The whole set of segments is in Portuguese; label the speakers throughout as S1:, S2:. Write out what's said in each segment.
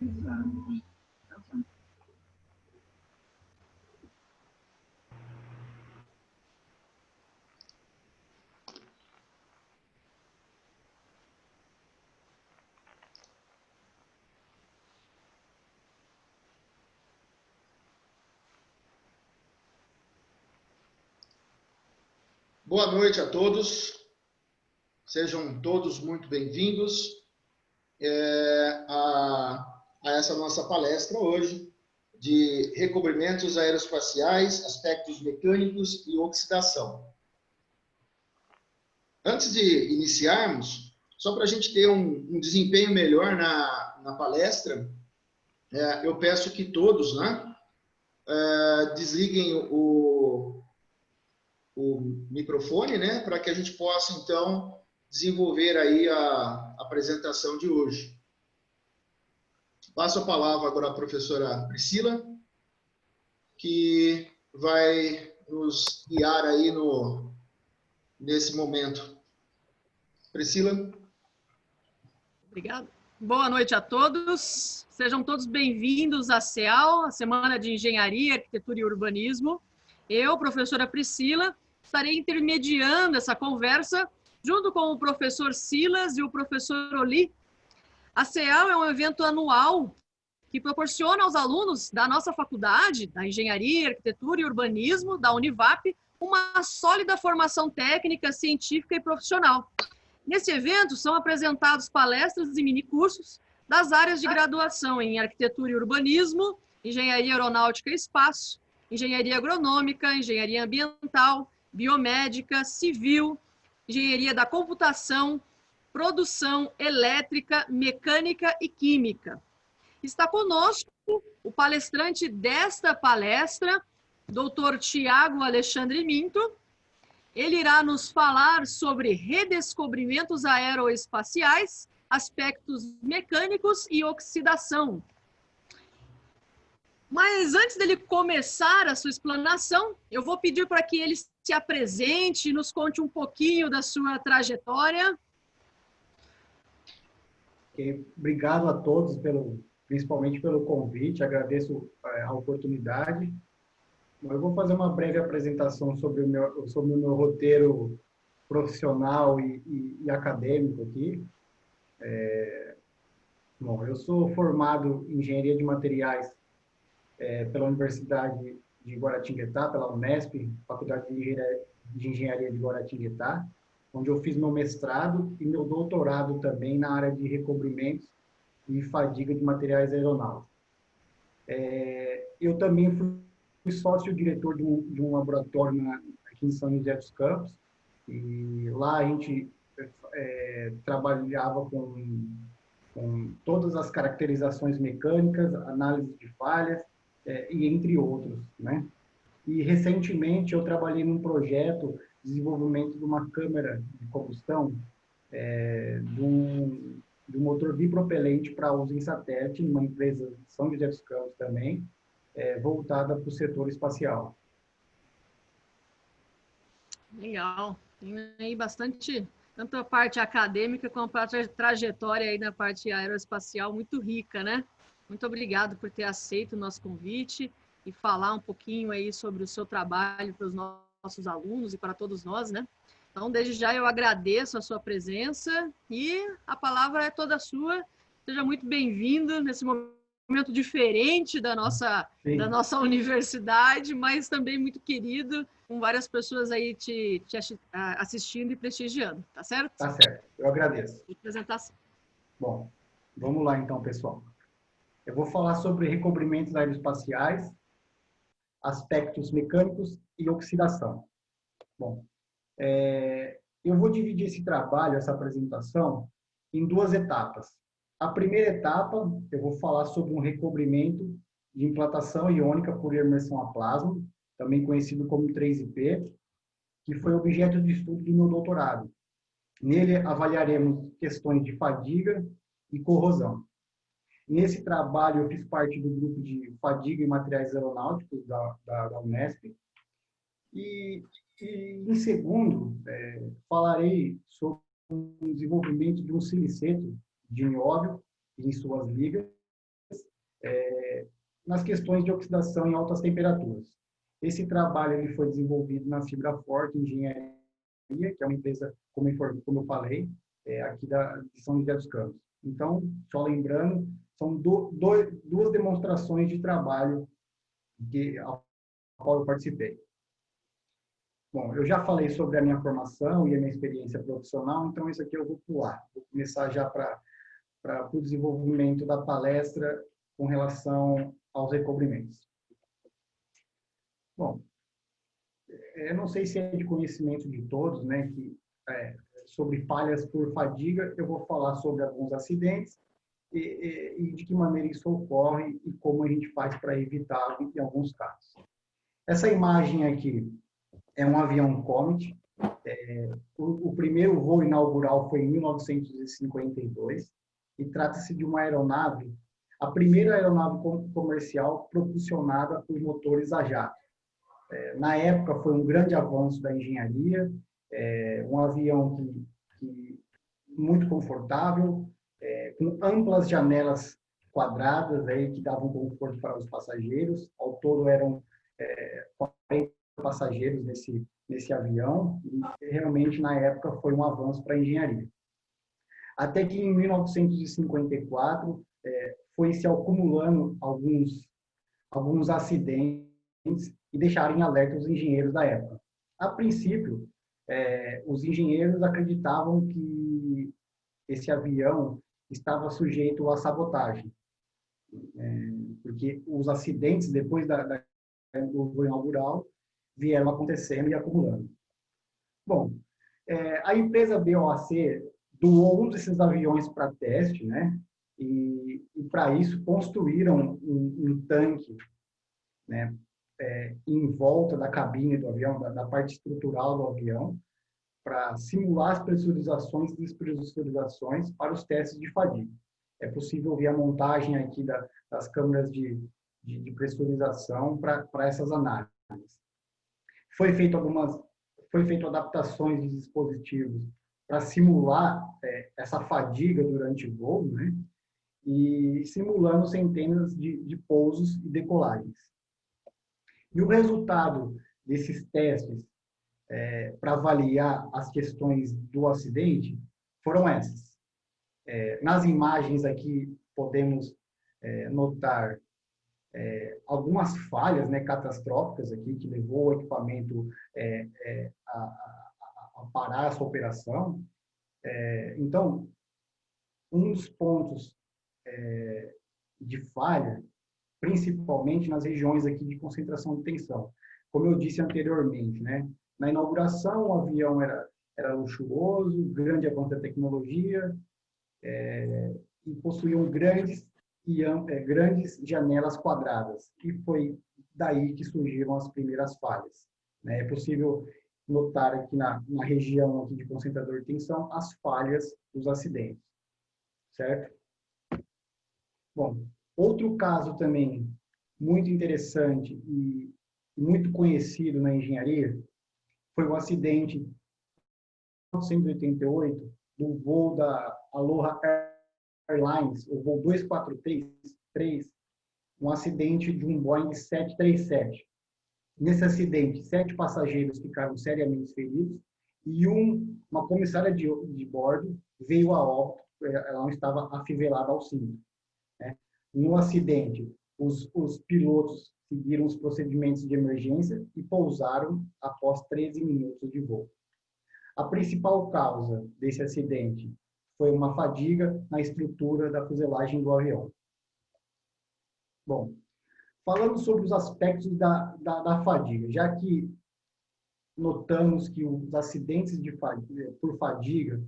S1: Boa noite a todos, sejam todos muito bem-vindos a essa nossa palestra hoje de recobrimentos aeroespaciais, aspectos mecânicos e oxidação. Antes de iniciarmos, só para a gente ter um desempenho melhor na palestra, eu peço que todos, desliguem o microfone, para que a gente possa, então, desenvolver aí a apresentação de hoje. Passo a palavra agora à professora Priscila, que vai nos guiar aí nesse momento. Priscila.
S2: Obrigada. Boa noite a todos. Sejam todos bem-vindos à SEAL, a Semana de Engenharia, Arquitetura e Urbanismo. Eu, professora Priscila, estarei intermediando essa conversa junto com o professor Silas e o professor Oli. A SEAL é um evento anual que proporciona aos alunos da nossa faculdade, da Engenharia, Arquitetura e Urbanismo, da Univap, uma sólida formação técnica, científica e profissional. Nesse evento são apresentados palestras e minicursos das áreas de graduação em Arquitetura e Urbanismo, Engenharia Aeronáutica e Espaço, Engenharia Agronômica, Engenharia Ambiental, Biomédica, Civil, Engenharia da Computação, Produção Elétrica, Mecânica e Química. Está conosco o palestrante desta palestra, Dr. Tiago Alexandre Minto. Ele irá nos falar sobre redescobrimentos aeroespaciais, aspectos mecânicos e oxidação. Mas antes dele começar a sua explanação, eu vou pedir para que ele se apresente e nos conte um pouquinho da sua trajetória.
S3: Okay. Obrigado a todos, principalmente pelo convite, agradeço a oportunidade. Eu vou fazer uma breve apresentação sobre o meu roteiro profissional e acadêmico aqui. Bom, eu sou formado em Engenharia de Materiais pela Universidade de Guaratinguetá, pela Unesp, Faculdade de Engenharia de Guaratinguetá, onde eu fiz meu mestrado e meu doutorado também na área de recobrimentos e fadiga de materiais aeronáuticos. Eu também fui sócio-diretor de um laboratório aqui em São José dos Campos, e lá a gente trabalhava com todas as caracterizações mecânicas, análise de falhas, e entre outros, E recentemente eu trabalhei num projeto de desenvolvimento de uma câmara de combustão, de um motor bipropelente para uso em satélite, numa empresa de São José dos Campos também, voltada para o setor espacial.
S2: Legal. Tem aí bastante, tanto a parte acadêmica como a trajetória aí na parte aeroespacial muito rica, Muito obrigado por ter aceito o nosso convite e falar um pouquinho aí sobre o seu trabalho para os nossos alunos e para todos nós, Então, desde já eu agradeço a sua presença e a palavra é toda sua. Seja muito bem-vindo nesse momento diferente da nossa universidade, mas também muito querido, com várias pessoas aí te assistindo e prestigiando, tá certo?
S3: Tá certo, eu agradeço.
S2: Apresentação.
S3: Bom, vamos lá então, pessoal. Eu vou falar sobre recobrimentos aeroespaciais, aspectos mecânicos e oxidação. Bom, eu vou dividir esse trabalho, essa apresentação, em duas etapas. A primeira etapa, eu vou falar sobre um recobrimento de implantação iônica por imersão a plasma, também conhecido como 3IP, que foi objeto de estudo do meu doutorado. Nele, avaliaremos questões de fadiga e corrosão. Nesse trabalho, eu fiz parte do grupo de fadiga e materiais aeronáuticos da Unesp. E em segundo, falarei sobre o desenvolvimento de um siliceto de nióbio em suas ligas nas questões de oxidação em altas temperaturas. Esse trabalho ele foi desenvolvido na Fibraforte Engenharia, que é uma empresa, como eu falei, aqui de São José dos Campos. Então, só lembrando, são duas demonstrações de trabalho a qual eu participei. Bom, eu já falei sobre a minha formação e a minha experiência profissional, então isso aqui eu vou pular. Vou começar já para o desenvolvimento da palestra com relação aos recobrimentos. Bom, eu não sei se é de conhecimento de todos, né, que sobre falhas por fadiga, eu vou falar sobre alguns acidentes e de que maneira isso ocorre e como a gente faz para evitar em alguns casos. Essa imagem aqui é um avião Comet. O primeiro voo inaugural foi em 1952 e trata-se de uma aeronave, a primeira aeronave comercial propulsionada por motores a jato. Na época foi um grande avanço da engenharia, um avião muito confortável, com amplas janelas quadradas aí, que davam conforto para os passageiros. Ao todo eram 40 passageiros nesse avião, e realmente na época foi um avanço para a engenharia. Até que em 1954 foi se acumulando alguns acidentes e deixaram em alerta os engenheiros da época. A princípio, os engenheiros acreditavam que esse avião estava sujeito à sabotagem, porque os acidentes depois do voo inaugural vieram acontecendo e acumulando. Bom, a empresa BOAC doou um desses aviões para teste, né? E para isso construíram um tanque, né? Em volta da cabine do avião, da parte estrutural do avião, para simular as pressurizações e despressurizações para os testes de fadiga. É possível ver a montagem aqui das câmeras de pressurização para essas análises. Foi feito adaptações de dispositivos para simular essa fadiga durante o voo, né? E simulando centenas de pousos e decolagens. E o resultado desses testes para avaliar as questões do acidente foram essas. Nas imagens aqui podemos notar algumas falhas, né, catastróficas aqui, que levou o equipamento a parar essa operação. Então, um dos pontos de falha, principalmente nas regiões aqui de concentração de tensão. Como eu disse anteriormente, né, na inauguração o avião era luxuoso, grande avanço da tecnologia, e possuíam grandes janelas quadradas, e foi daí que surgiram as primeiras falhas. É possível notar aqui na região aqui de concentrador de tensão as falhas dos acidentes, certo? Bom, outro caso também muito interessante e muito conhecido na engenharia foi o acidente em 1988 do voo da Aloha Airlines, o voo 243, um acidente de um Boeing 737. Nesse acidente, 7 passageiros ficaram seriamente feridos e uma comissária de bordo veio a óbito, ela não estava afivelada ao cinto. No acidente, os pilotos seguiram os procedimentos de emergência e pousaram após 13 minutos de voo. A principal causa desse acidente foi uma fadiga na estrutura da fuselagem do avião. Bom, falando sobre os aspectos da fadiga, já que notamos que os acidentes por fadiga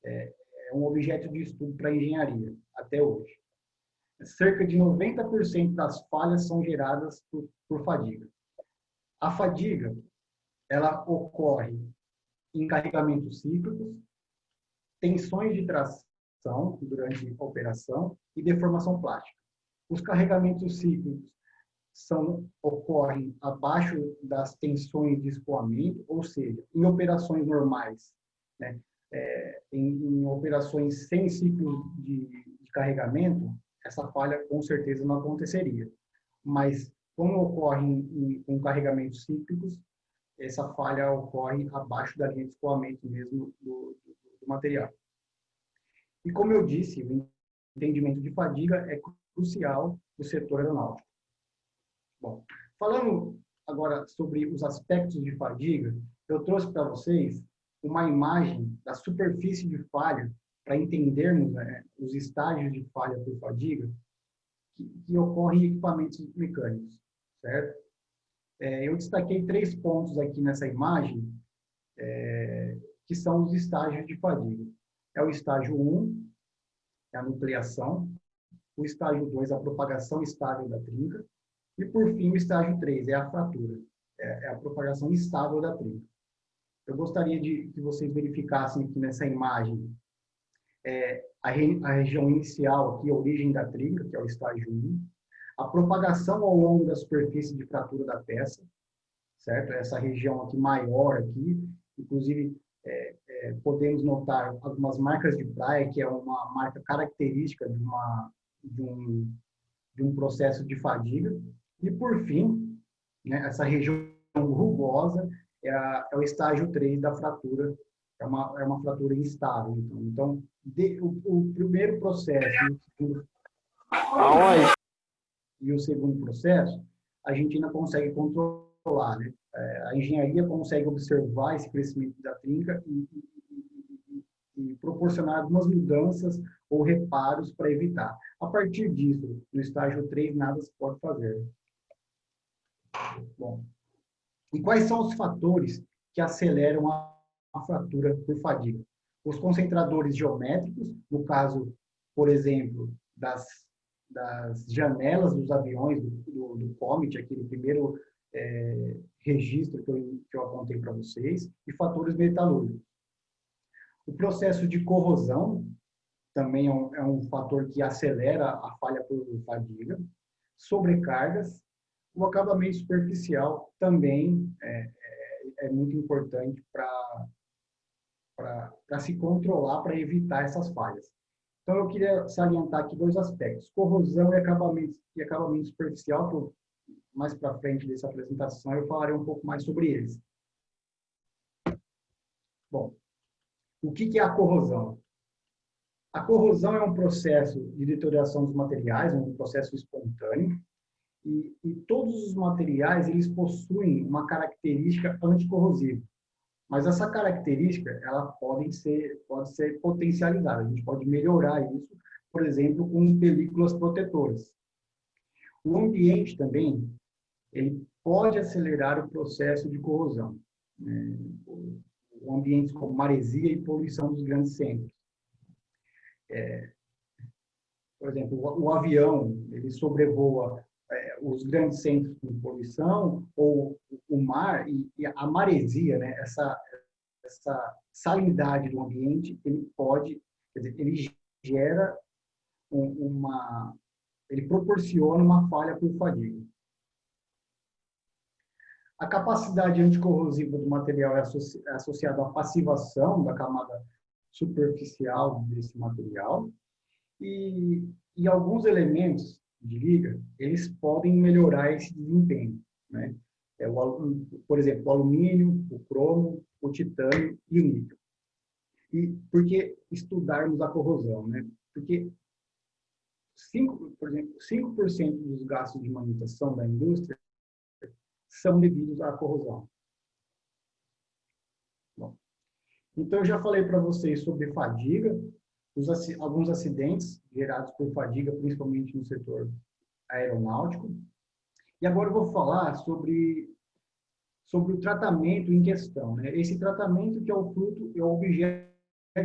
S3: é um objeto de estudo para a engenharia, até hoje. Cerca de 90% das falhas são geradas por fadiga. A fadiga, ela ocorre em carregamentos cíclicos, tensões de tração durante a operação e deformação plástica. Os carregamentos cíclicos ocorrem abaixo das tensões de escoamento, ou seja, em operações normais, né, em operações sem ciclo de carregamento, essa falha com certeza não aconteceria. Mas, como ocorre com carregamentos cíclicos, essa falha ocorre abaixo da linha de escoamento mesmo do material. E como eu disse, o entendimento de fadiga é crucial no setor aeronáutico. Bom, falando agora sobre os aspectos de fadiga, eu trouxe para vocês uma imagem da superfície de falha para entendermos, né, os estágios de falha por fadiga que ocorrem em equipamentos mecânicos, certo? Eu destaquei 3 pontos aqui nessa imagem, que são os estágios de fadiga. É o estágio 1, é a nucleação. O estágio 2, a propagação estável da trinca. E, por fim, o estágio 3, é a fratura. É a propagação instável da trinca. Eu gostaria que vocês verificassem aqui nessa imagem a região inicial, aqui, a origem da trinca, que é o estágio 1. A propagação ao longo da superfície de fratura da peça, certo? Essa região aqui maior, aqui, inclusive, podemos notar algumas marcas de praia, que é uma marca característica de um processo de fadiga. E, por fim, né, essa região rugosa é o estágio 3 da fratura, é uma fratura instável. Então, o primeiro processo e o segundo processo, a gente ainda consegue controlar, né? A engenharia consegue observar esse crescimento da trinca e proporcionar algumas mudanças ou reparos para evitar. A partir disso, no estágio 3, nada se pode fazer. Bom, e quais são os fatores que aceleram a fratura por fadiga? Os concentradores geométricos, no caso, por exemplo, das janelas dos aviões do Comet, aqui no primeiro registro que eu apontei para vocês, e fatores metalúrgicos. O processo de corrosão também é um fator que acelera a falha por fadiga. Sobrecargas. O acabamento superficial também é muito importante para se controlar, para evitar essas falhas. Então, eu queria salientar aqui 2 aspectos. Corrosão e acabamento superficial, que mais para frente dessa apresentação eu falarei um pouco mais sobre eles. Bom, o que é a corrosão? A corrosão é um processo de deterioração dos materiais, um processo espontâneo, e todos os materiais eles possuem uma característica anticorrosiva. Mas essa característica ela pode ser potencializada. A gente pode melhorar isso, por exemplo, com películas protetoras. O ambiente também ele pode acelerar o processo de corrosão. Ambientes como maresia e poluição dos grandes centros. Por exemplo, o avião ele sobrevoa os grandes centros de poluição, ou o mar, e a maresia, né, essa salinidade do ambiente, ele gera ele proporciona uma falha por fadiga. A capacidade anticorrosiva do material é associada à passivação da camada superficial desse material, e alguns elementos de liga, eles podem melhorar esse desempenho, né? Por exemplo, o alumínio, o cromo, o titânio e o níquel. E por que estudarmos a corrosão, né? Porque 5% dos gastos de manutenção da indústria são devidos à corrosão. Bom, então, eu já falei para vocês sobre fadiga, alguns acidentes gerados por fadiga, principalmente no setor aeronáutico. E agora eu vou falar sobre o tratamento em questão, né? Esse tratamento que é o objeto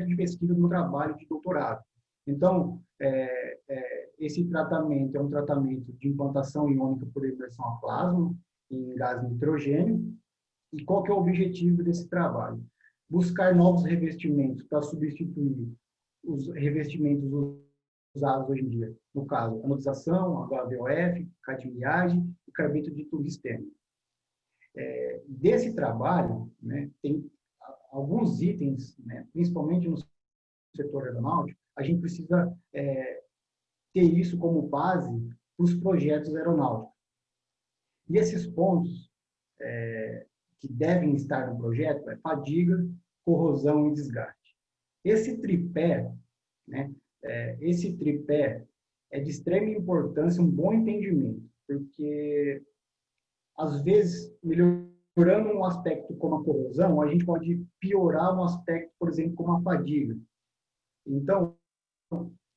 S3: de pesquisa do meu trabalho de doutorado. Então, esse tratamento é um tratamento de implantação iônica por imersão a plasma em gás nitrogênio. E qual que é o objetivo desse trabalho? Buscar novos revestimentos para substituir os revestimentos usados hoje em dia. No caso, anodização, HVOF, cadmiagem e carbeto de tungstênio. Desse trabalho, né, tem alguns itens, né, principalmente no setor aeronáutico, a gente precisa ter isso como base para os projetos aeronáuticos. E esses pontos que devem estar no projeto é fadiga, corrosão e desgaste. Esse tripé, né, esse tripé é de extrema importância, um bom entendimento, porque, às vezes, melhorando um aspecto como a corrosão, a gente pode piorar um aspecto, por exemplo, como a fadiga. Então,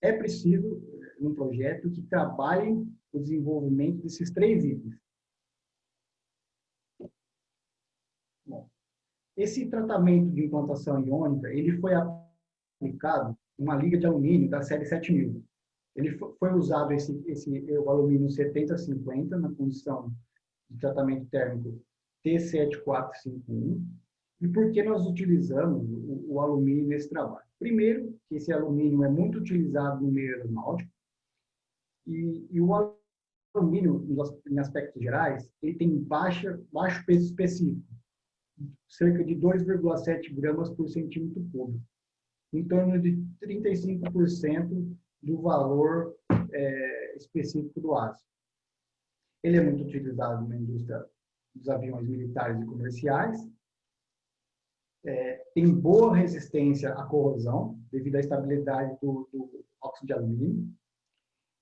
S3: é preciso, num projeto, que trabalhe o desenvolvimento desses 3 itens. Bom, esse tratamento de implantação iônica, ele foi aplicado em uma liga de alumínio da série 7000. Ele foi usado o alumínio 7050 na condição de tratamento térmico T7451. E por que nós utilizamos o alumínio nesse trabalho? Primeiro, que esse alumínio é muito utilizado no meio aeronáutico, e o alumínio, em aspectos gerais, ele tem baixo peso específico, cerca de 2,7 gramas por centímetro cúbico, em torno de 35% do valor específico do aço. Ele é muito utilizado na indústria dos aviões militares e comerciais, tem boa resistência à corrosão, devido à estabilidade do óxido de alumínio.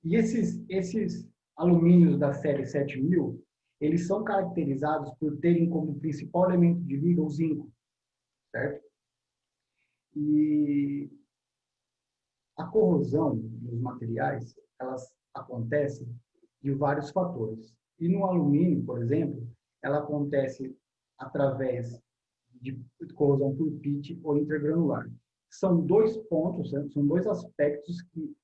S3: E esses alumínios da série 7000, eles são caracterizados por terem como principal elemento de liga o zinco, certo? E a corrosão dos materiais, elas acontecem de vários fatores. E no alumínio, por exemplo, ela acontece através de corrosão por pitch ou intergranular. São 2 pontos, são 2 aspectos que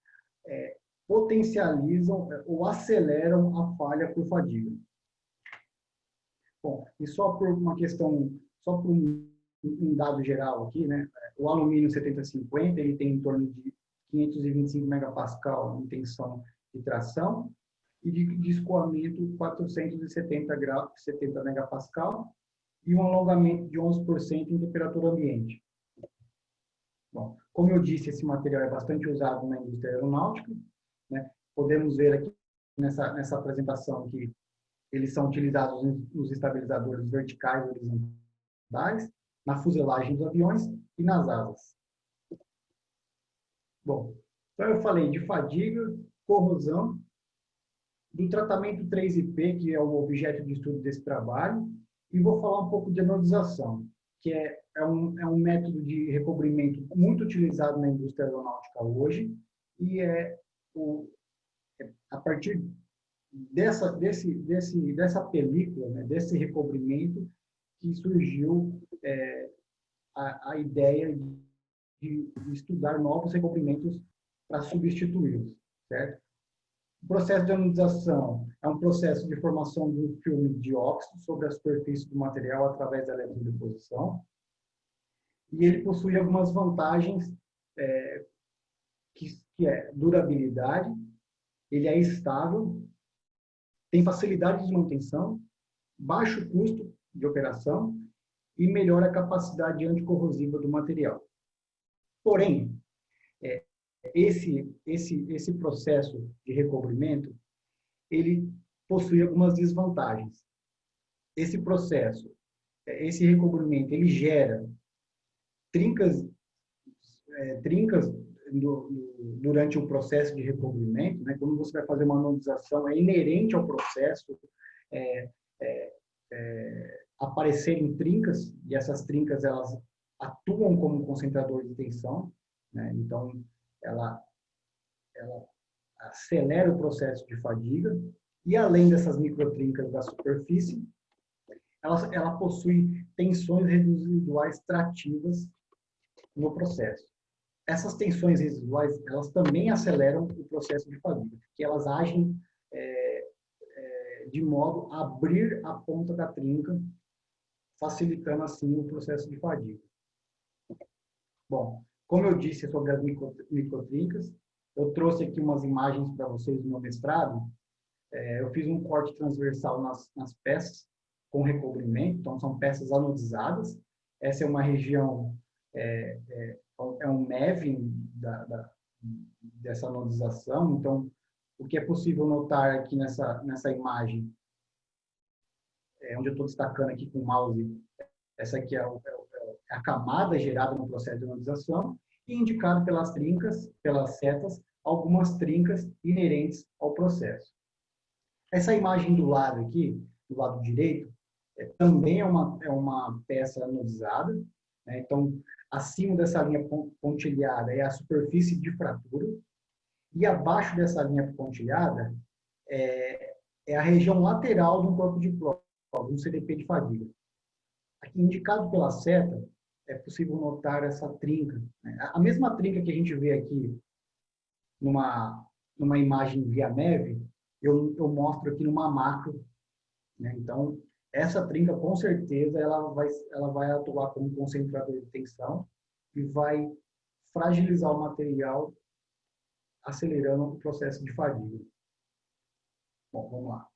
S3: potencializam ou aceleram a falha por fadiga. Bom, e só por uma questão, só por um dado geral aqui, né? O alumínio 7050, ele tem em torno de 525 megapascal em tensão de tração e de escoamento 470 megapascal e um alongamento de 11% em temperatura ambiente. Bom, como eu disse, esse material é bastante usado na indústria aeronáutica, né? Podemos ver aqui nessa apresentação que eles são utilizados nos estabilizadores verticais e horizontais, na fuselagem dos aviões e nas asas. Bom, então eu falei de fadiga, corrosão, do tratamento 3IP, que é o objeto de estudo desse trabalho, e vou falar um pouco de anodização, que é um método de recobrimento muito utilizado na indústria aeronáutica hoje, e a partir dessa película, né, desse recobrimento, que surgiu a ideia de estudar novos recobrimentos para substituí-los, certo? O processo de anodização é um processo de formação de um filme de óxido sobre a superfície do material através da eletrodeposição, e ele possui algumas vantagens, que é durabilidade, ele é estável, tem facilidade de manutenção, baixo custo de operação e melhora a capacidade anticorrosiva do material. Porém, esse processo de recobrimento, ele possui algumas desvantagens. Esse processo, esse recobrimento, ele gera trincas durante o processo de recobrimento, né? Quando você vai fazer uma anodização, é inerente ao processo aparecerem trincas, e essas trincas elas atuam como concentrador de tensão, né? Então ela acelera o processo de fadiga, e além dessas microtrincas da superfície, ela possui tensões residuais trativas no processo. Essas tensões residuais, elas também aceleram o processo de fadiga, porque elas agem de modo a abrir a ponta da trinca, facilitando assim o processo de fadiga. Bom, como eu disse sobre as microtrincas, eu trouxe aqui umas imagens para vocês do meu mestrado. Eu fiz um corte transversal nas peças com recobrimento, então são peças anodizadas. Essa é uma região, um neving dessa anodização, então o que é possível notar aqui nessa imagem, onde eu estou destacando aqui com o mouse, essa aqui é a camada gerada no processo de anodização, e indicado pelas trincas, pelas setas, algumas trincas inerentes ao processo. Essa imagem do lado aqui, do lado direito, também é uma peça anodizada, né? Então, acima dessa linha pontilhada é a superfície de fratura, e abaixo dessa linha pontilhada é a região lateral de um corpo de prova, um CDP de fadiga. Aqui, indicado pela seta, é possível notar essa trinca, né? A mesma trinca que a gente vê aqui numa imagem via neve, eu mostro aqui numa macro, né? Então, essa trinca, com certeza, ela vai atuar como concentrador de tensão e vai fragilizar o material, acelerando o processo de fadiga. Bom, vamos lá.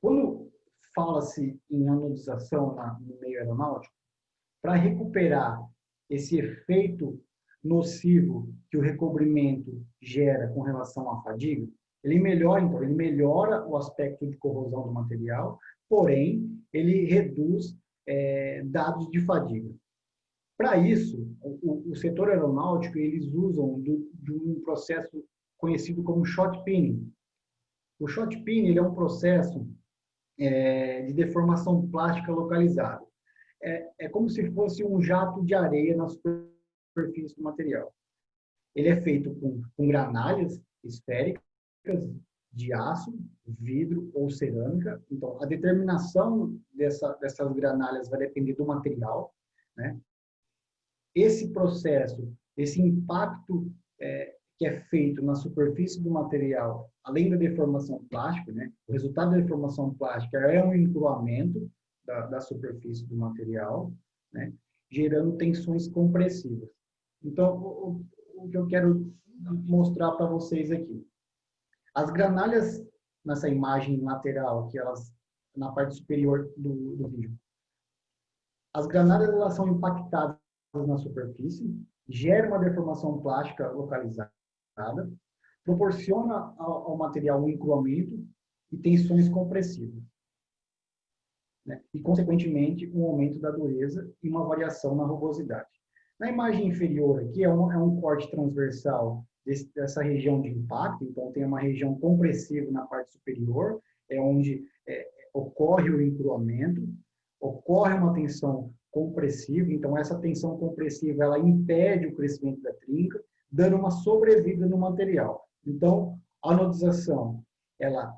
S3: Quando fala-se em anodização no meio aeronáutico, para recuperar esse efeito nocivo que o recobrimento gera com relação à fadiga, ele melhora o aspecto de corrosão do material, porém, ele reduz dados de fadiga. Para isso, o setor aeronáutico, eles usam de um processo conhecido como shot pinning. O shot pinning ele é um processo de deformação plástica localizada. É como se fosse um jato de areia na superfície do material. Ele é feito com granalhas esféricas de aço, vidro ou cerâmica. Então, a determinação dessas granalhas vai depender do material, né? Esse processo, esse impacto que é feito na superfície do material, além da deformação plástica, né? O resultado da deformação plástica é um encruamento da superfície do material, né? Gerando tensões compressivas. Então, o que eu quero mostrar para vocês aqui. As granalhas, nessa imagem lateral, aqui, elas, na parte superior do vídeo, as granalhas elas são impactadas na superfície, gera uma deformação plástica localizada, proporciona ao material um encruamento e tensões compressivas, né? E, consequentemente, um aumento da dureza e uma variação na rugosidade. Na imagem inferior aqui é um corte transversal dessa região de impacto, então tem uma região compressiva na parte superior, onde ocorre o encruamento, ocorre uma tensão compressiva, então essa tensão compressiva ela impede o crescimento da trinca, dando uma sobrevida no material. Então, a anodização, ela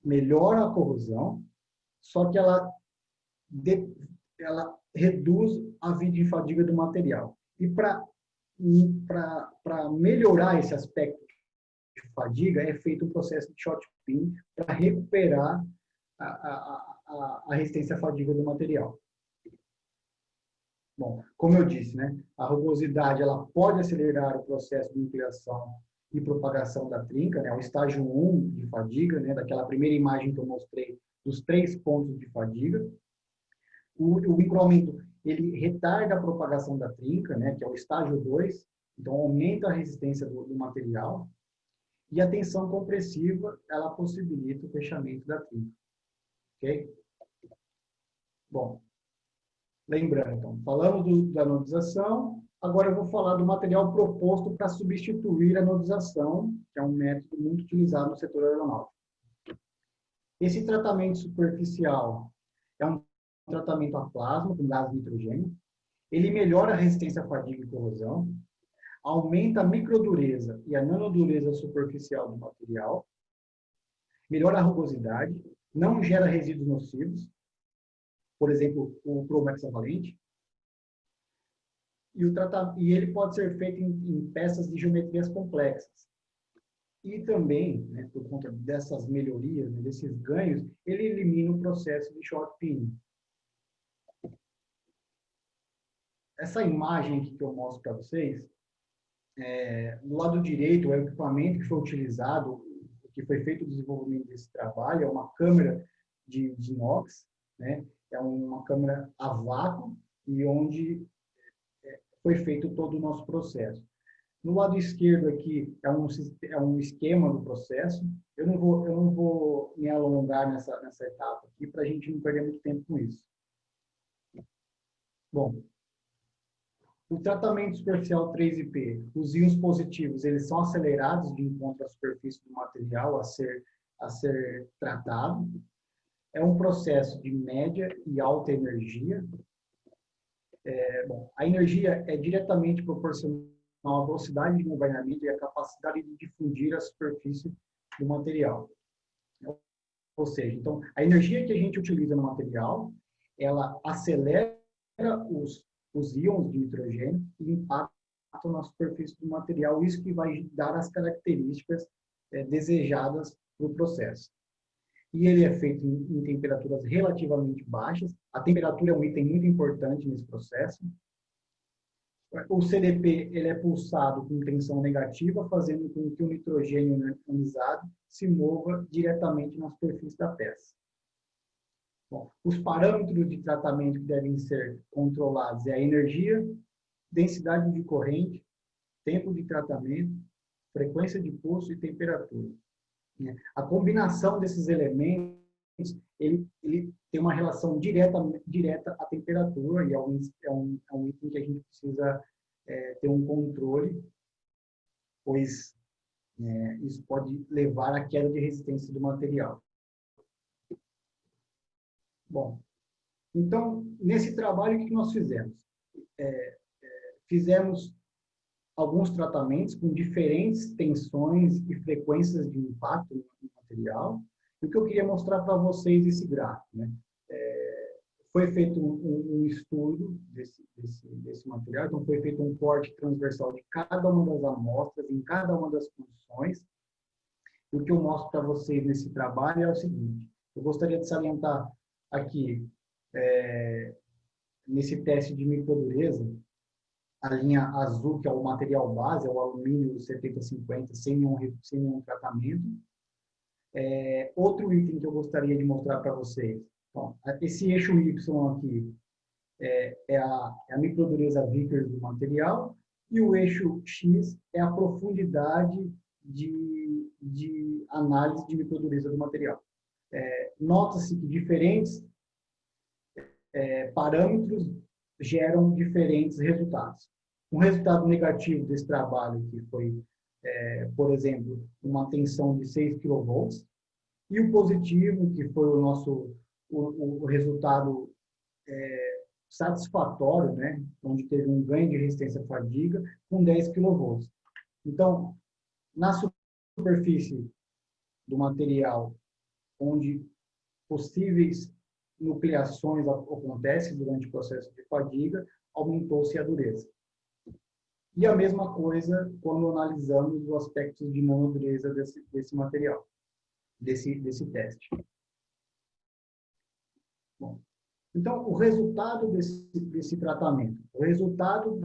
S3: melhora a corrosão, só que ela reduz a vida de fadiga do material. E para melhorar esse aspecto de fadiga, é feito um processo de shot pin para recuperar a resistência à fadiga do material. Bom, como eu disse, né, a rugosidade ela pode acelerar o processo de nucleação e propagação da trinca, né, o estágio 1 de fadiga, né, daquela primeira imagem que eu mostrei, dos 3 pontos de fadiga. O encruamento, ele retarda a propagação da trinca, né, que é o estágio 2, então aumenta a resistência do material, e a tensão compressiva, ela possibilita o fechamento da trinca. Ok? Bom, lembrando, então, falamos da anodização, agora eu vou falar do material proposto para substituir a anodização, que é um método muito utilizado no setor aeronáutico. Esse tratamento superficial é um tratamento a plasma com gás de nitrogênio. Ele melhora a resistência à fadiga e corrosão, aumenta a microdureza e a nanodureza superficial do material, melhora a rugosidade, não gera resíduos nocivos, por exemplo, o cromo hexavalente, e ele pode ser feito em peças de geometrias complexas. E também, né, por conta dessas melhorias, né, desses ganhos, ele elimina o processo de shot pinning. Essa imagem aqui que eu mostro para vocês, do lado direito, é o equipamento que foi utilizado, que foi feito o desenvolvimento desse trabalho, é uma câmera de inox, né? É uma câmera a vácuo, e onde foi feito todo o nosso processo. No lado esquerdo aqui é um esquema do processo. Eu não vou me alongar nessa etapa aqui para a gente não perder muito tempo com isso. Bom, o tratamento superficial 3IP, os íons positivos, eles são acelerados de encontro à superfície do material a ser tratado. É um processo de média e alta energia. Bom, a energia é diretamente proporcional à velocidade de envolvimento e à capacidade de difundir a superfície do material. Ou seja, então, a energia que a gente utiliza no material, ela acelera os íons de nitrogênio e impactam na superfície do material, isso que vai dar as características desejadas para o processo. E ele é feito em temperaturas relativamente baixas. A temperatura é um item muito importante nesse processo. O CDP ele é pulsado com tensão negativa, fazendo com que o nitrogênio ionizado se mova diretamente na superfície da peça. Bom, os parâmetros de tratamento que devem ser controlados é a energia, densidade de corrente, tempo de tratamento, frequência de pulso e temperatura. A combinação desses elementos, ele tem uma relação direta à temperatura e é um item que a gente precisa ter um controle, pois isso pode levar à queda de resistência do material. Bom, então, nesse trabalho, o que nós fizemos? Fizemos alguns tratamentos com diferentes tensões e frequências de impacto no material. E o que eu queria mostrar para vocês esse gráfico, né? Foi feito um estudo desse material, então foi feito um corte transversal de cada uma das amostras, em cada uma das condições. E o que eu mostro para vocês nesse trabalho é o seguinte: eu gostaria de salientar aqui, nesse teste de microdureza, a linha azul, que é o material base, é o alumínio 7050, sem nenhum tratamento. Outro item que eu gostaria de mostrar para vocês. Bom, esse eixo Y aqui é a microdureza Vickers do material, e o eixo X é a profundidade de análise de microdureza do material. Nota-se que diferentes parâmetros geram diferentes resultados. Um resultado negativo desse trabalho que foi, por exemplo, uma tensão de 6 kV, e o positivo, que foi o resultado satisfatório, né, onde teve um ganho de resistência à fadiga com 10 kV. Então, na superfície do material, onde possíveis nucleações acontecem durante o processo de fadiga, aumentou-se a dureza. E a mesma coisa quando analisamos os aspectos de monodureza desse material, desse teste. Bom, então, o resultado desse tratamento, o resultado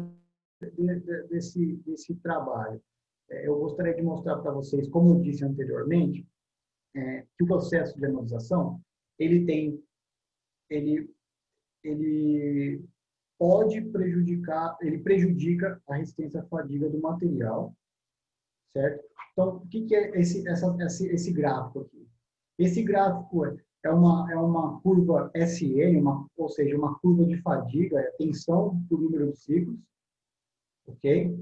S3: desse trabalho, eu gostaria de mostrar para vocês, como eu disse anteriormente, que o processo de anodização, ele pode prejudicar, ele prejudica a resistência à fadiga do material, certo? Então, o que é esse gráfico aqui? Esse gráfico é uma curva SN, ou seja, uma curva de fadiga, tensão por número de ciclos, ok?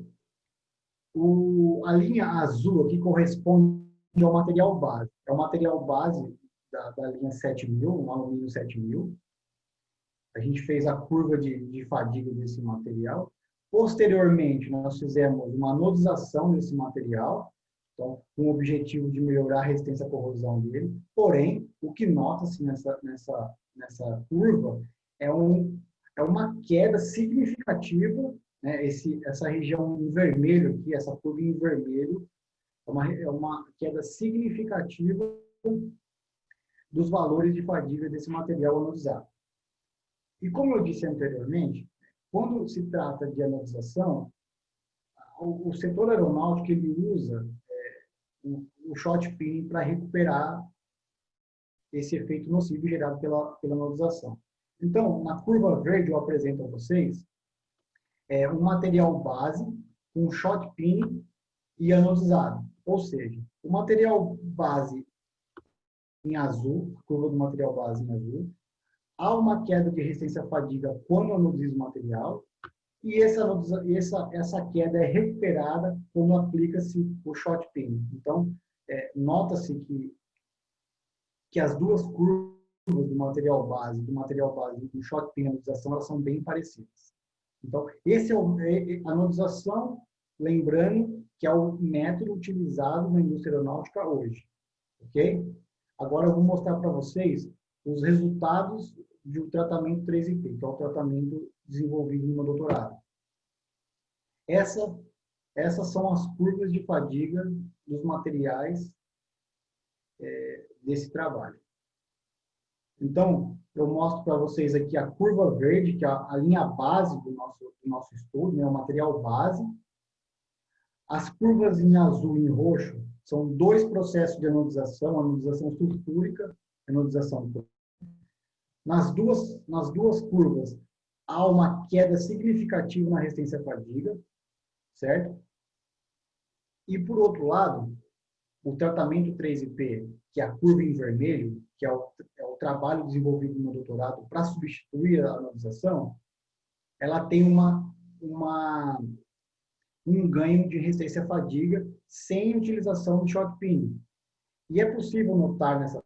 S3: A linha azul aqui corresponde ao material base. É o material base da linha 7000, um alumínio 7000. A gente fez a curva de fadiga desse material. Posteriormente, nós fizemos uma anodização desse material, então, com o objetivo de melhorar a resistência à corrosão dele. Porém, o que nota-se nessa curva é uma queda significativa, né? Essa região em vermelho aqui, essa curva em vermelho, é uma queda significativa dos valores de fadiga desse material anodizado. E como eu disse anteriormente, quando se trata de anodização, o setor aeronáutico ele usa o shot pinning para recuperar esse efeito nocivo gerado pela anodização. Então, na curva verde eu apresento a vocês um material base com shot pin e anodizado. Ou seja, o material base em azul, a curva do material base em azul, há uma queda de resistência à fadiga quando anodiza o material, e essa queda é recuperada quando aplica-se o shot pin. Então, nota-se que as duas curvas do material base e do shot pin anodização, elas são bem parecidas. Então, esse é a anodização, lembrando que é o método utilizado na indústria aeronáutica hoje. Ok? Agora eu vou mostrar para vocês os resultados do tratamento 3IP, que é o tratamento desenvolvido no meu doutorado. Essas são as curvas de fadiga dos materiais desse trabalho. Então, eu mostro para vocês aqui a curva verde, que é a linha base do nosso estudo, né, o material base. As curvas em azul e em roxo são dois processos de anodização sulfúrica, anodização. Nas duas curvas, há uma queda significativa na resistência à fadiga, certo? E, por outro lado, o tratamento 3IP, que é a curva em vermelho, que é o trabalho desenvolvido no doutorado para substituir a anodização, ela tem um ganho de resistência à fadiga sem utilização de shot pin. E é possível notar nessas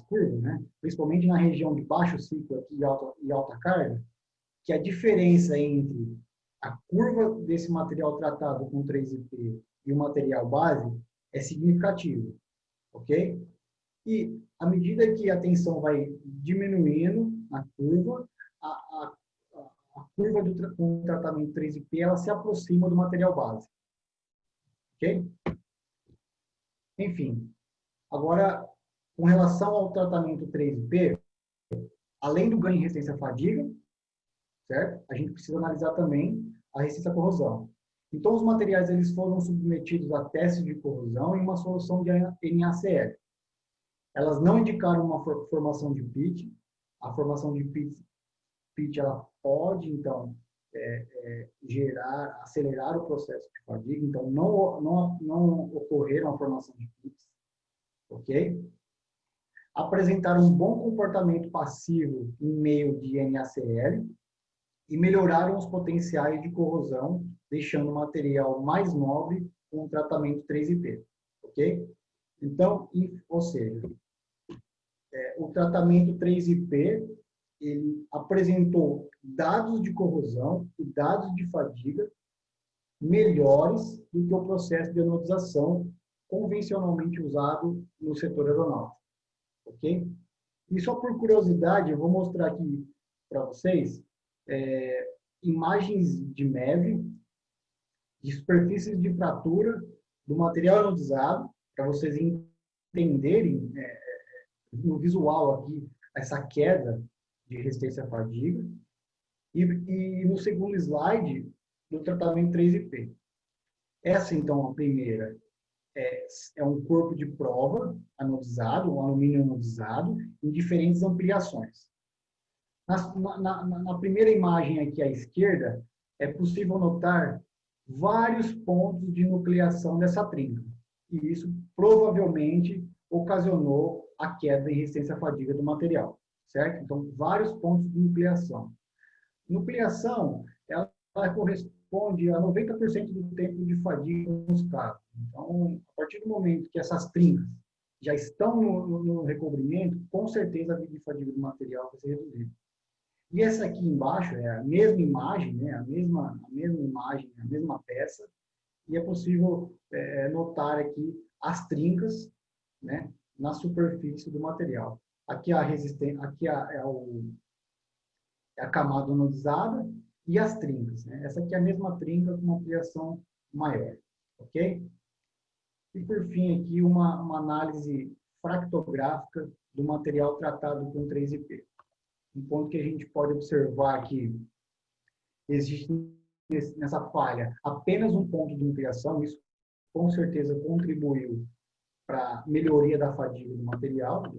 S3: curvas, né, principalmente na região de baixo ciclo aqui e alta carga, que a diferença entre a curva desse material tratado com 3IP e o material base é significativa, ok? E à medida que a tensão vai diminuindo na curva, a curva com o tratamento 3IP, ela se aproxima do material base, ok? Enfim, agora, com relação ao tratamento 3IP, além do ganho em resistência à fadiga, certo? A gente precisa analisar também a resistência à corrosão. Então, os materiais eles foram submetidos a testes de corrosão em uma solução de NaCl. Elas não indicaram uma formação de pitch. A formação de pitch ela pode, então, acelerar o processo de fadiga. Então, não ocorreram a formação de pitch. Ok? Apresentaram um bom comportamento passivo em meio de NaCl e melhoraram os potenciais de corrosão, deixando o material mais nobre com o tratamento 3IP. Ok? Então, ou seja, o tratamento 3IP ele apresentou dados de corrosão e dados de fadiga melhores do que o processo de anodização convencionalmente usado no setor aeronáutico. Ok? E só por curiosidade, eu vou mostrar aqui para vocês imagens de MEV, de superfícies de fratura do material anodizado, para vocês entenderem no visual aqui essa queda de resistência à fadiga. E no segundo slide, do tratamento 3IP. Essa, então, a primeira é um corpo de prova anodizado, um alumínio anodizado, em diferentes ampliações. Na primeira imagem aqui à esquerda, é possível notar vários pontos de nucleação dessa trinca. E isso provavelmente ocasionou a queda em resistência à fadiga do material, certo? Então, vários pontos de nucleação. Nucleação, ela corresponde a 90% do tempo de fadiga nos casos. Então, a partir do momento que essas trincas já estão no recobrimento, com certeza a vida de fadiga do material vai ser reduzida. E essa aqui embaixo é a mesma imagem, né? a mesma imagem, a mesma peça, e é possível notar aqui as trincas, né? Na superfície do material. Aqui a resistência, aqui é a camada anodizada e as trincas. Né? Essa aqui é a mesma trinca com uma ampliação maior. Ok? E por fim aqui uma análise fractográfica do material tratado com 3IP. Um ponto que a gente pode observar que existe nessa falha apenas um ponto de nucleação, isso com certeza contribuiu para a melhoria da fadiga do material, da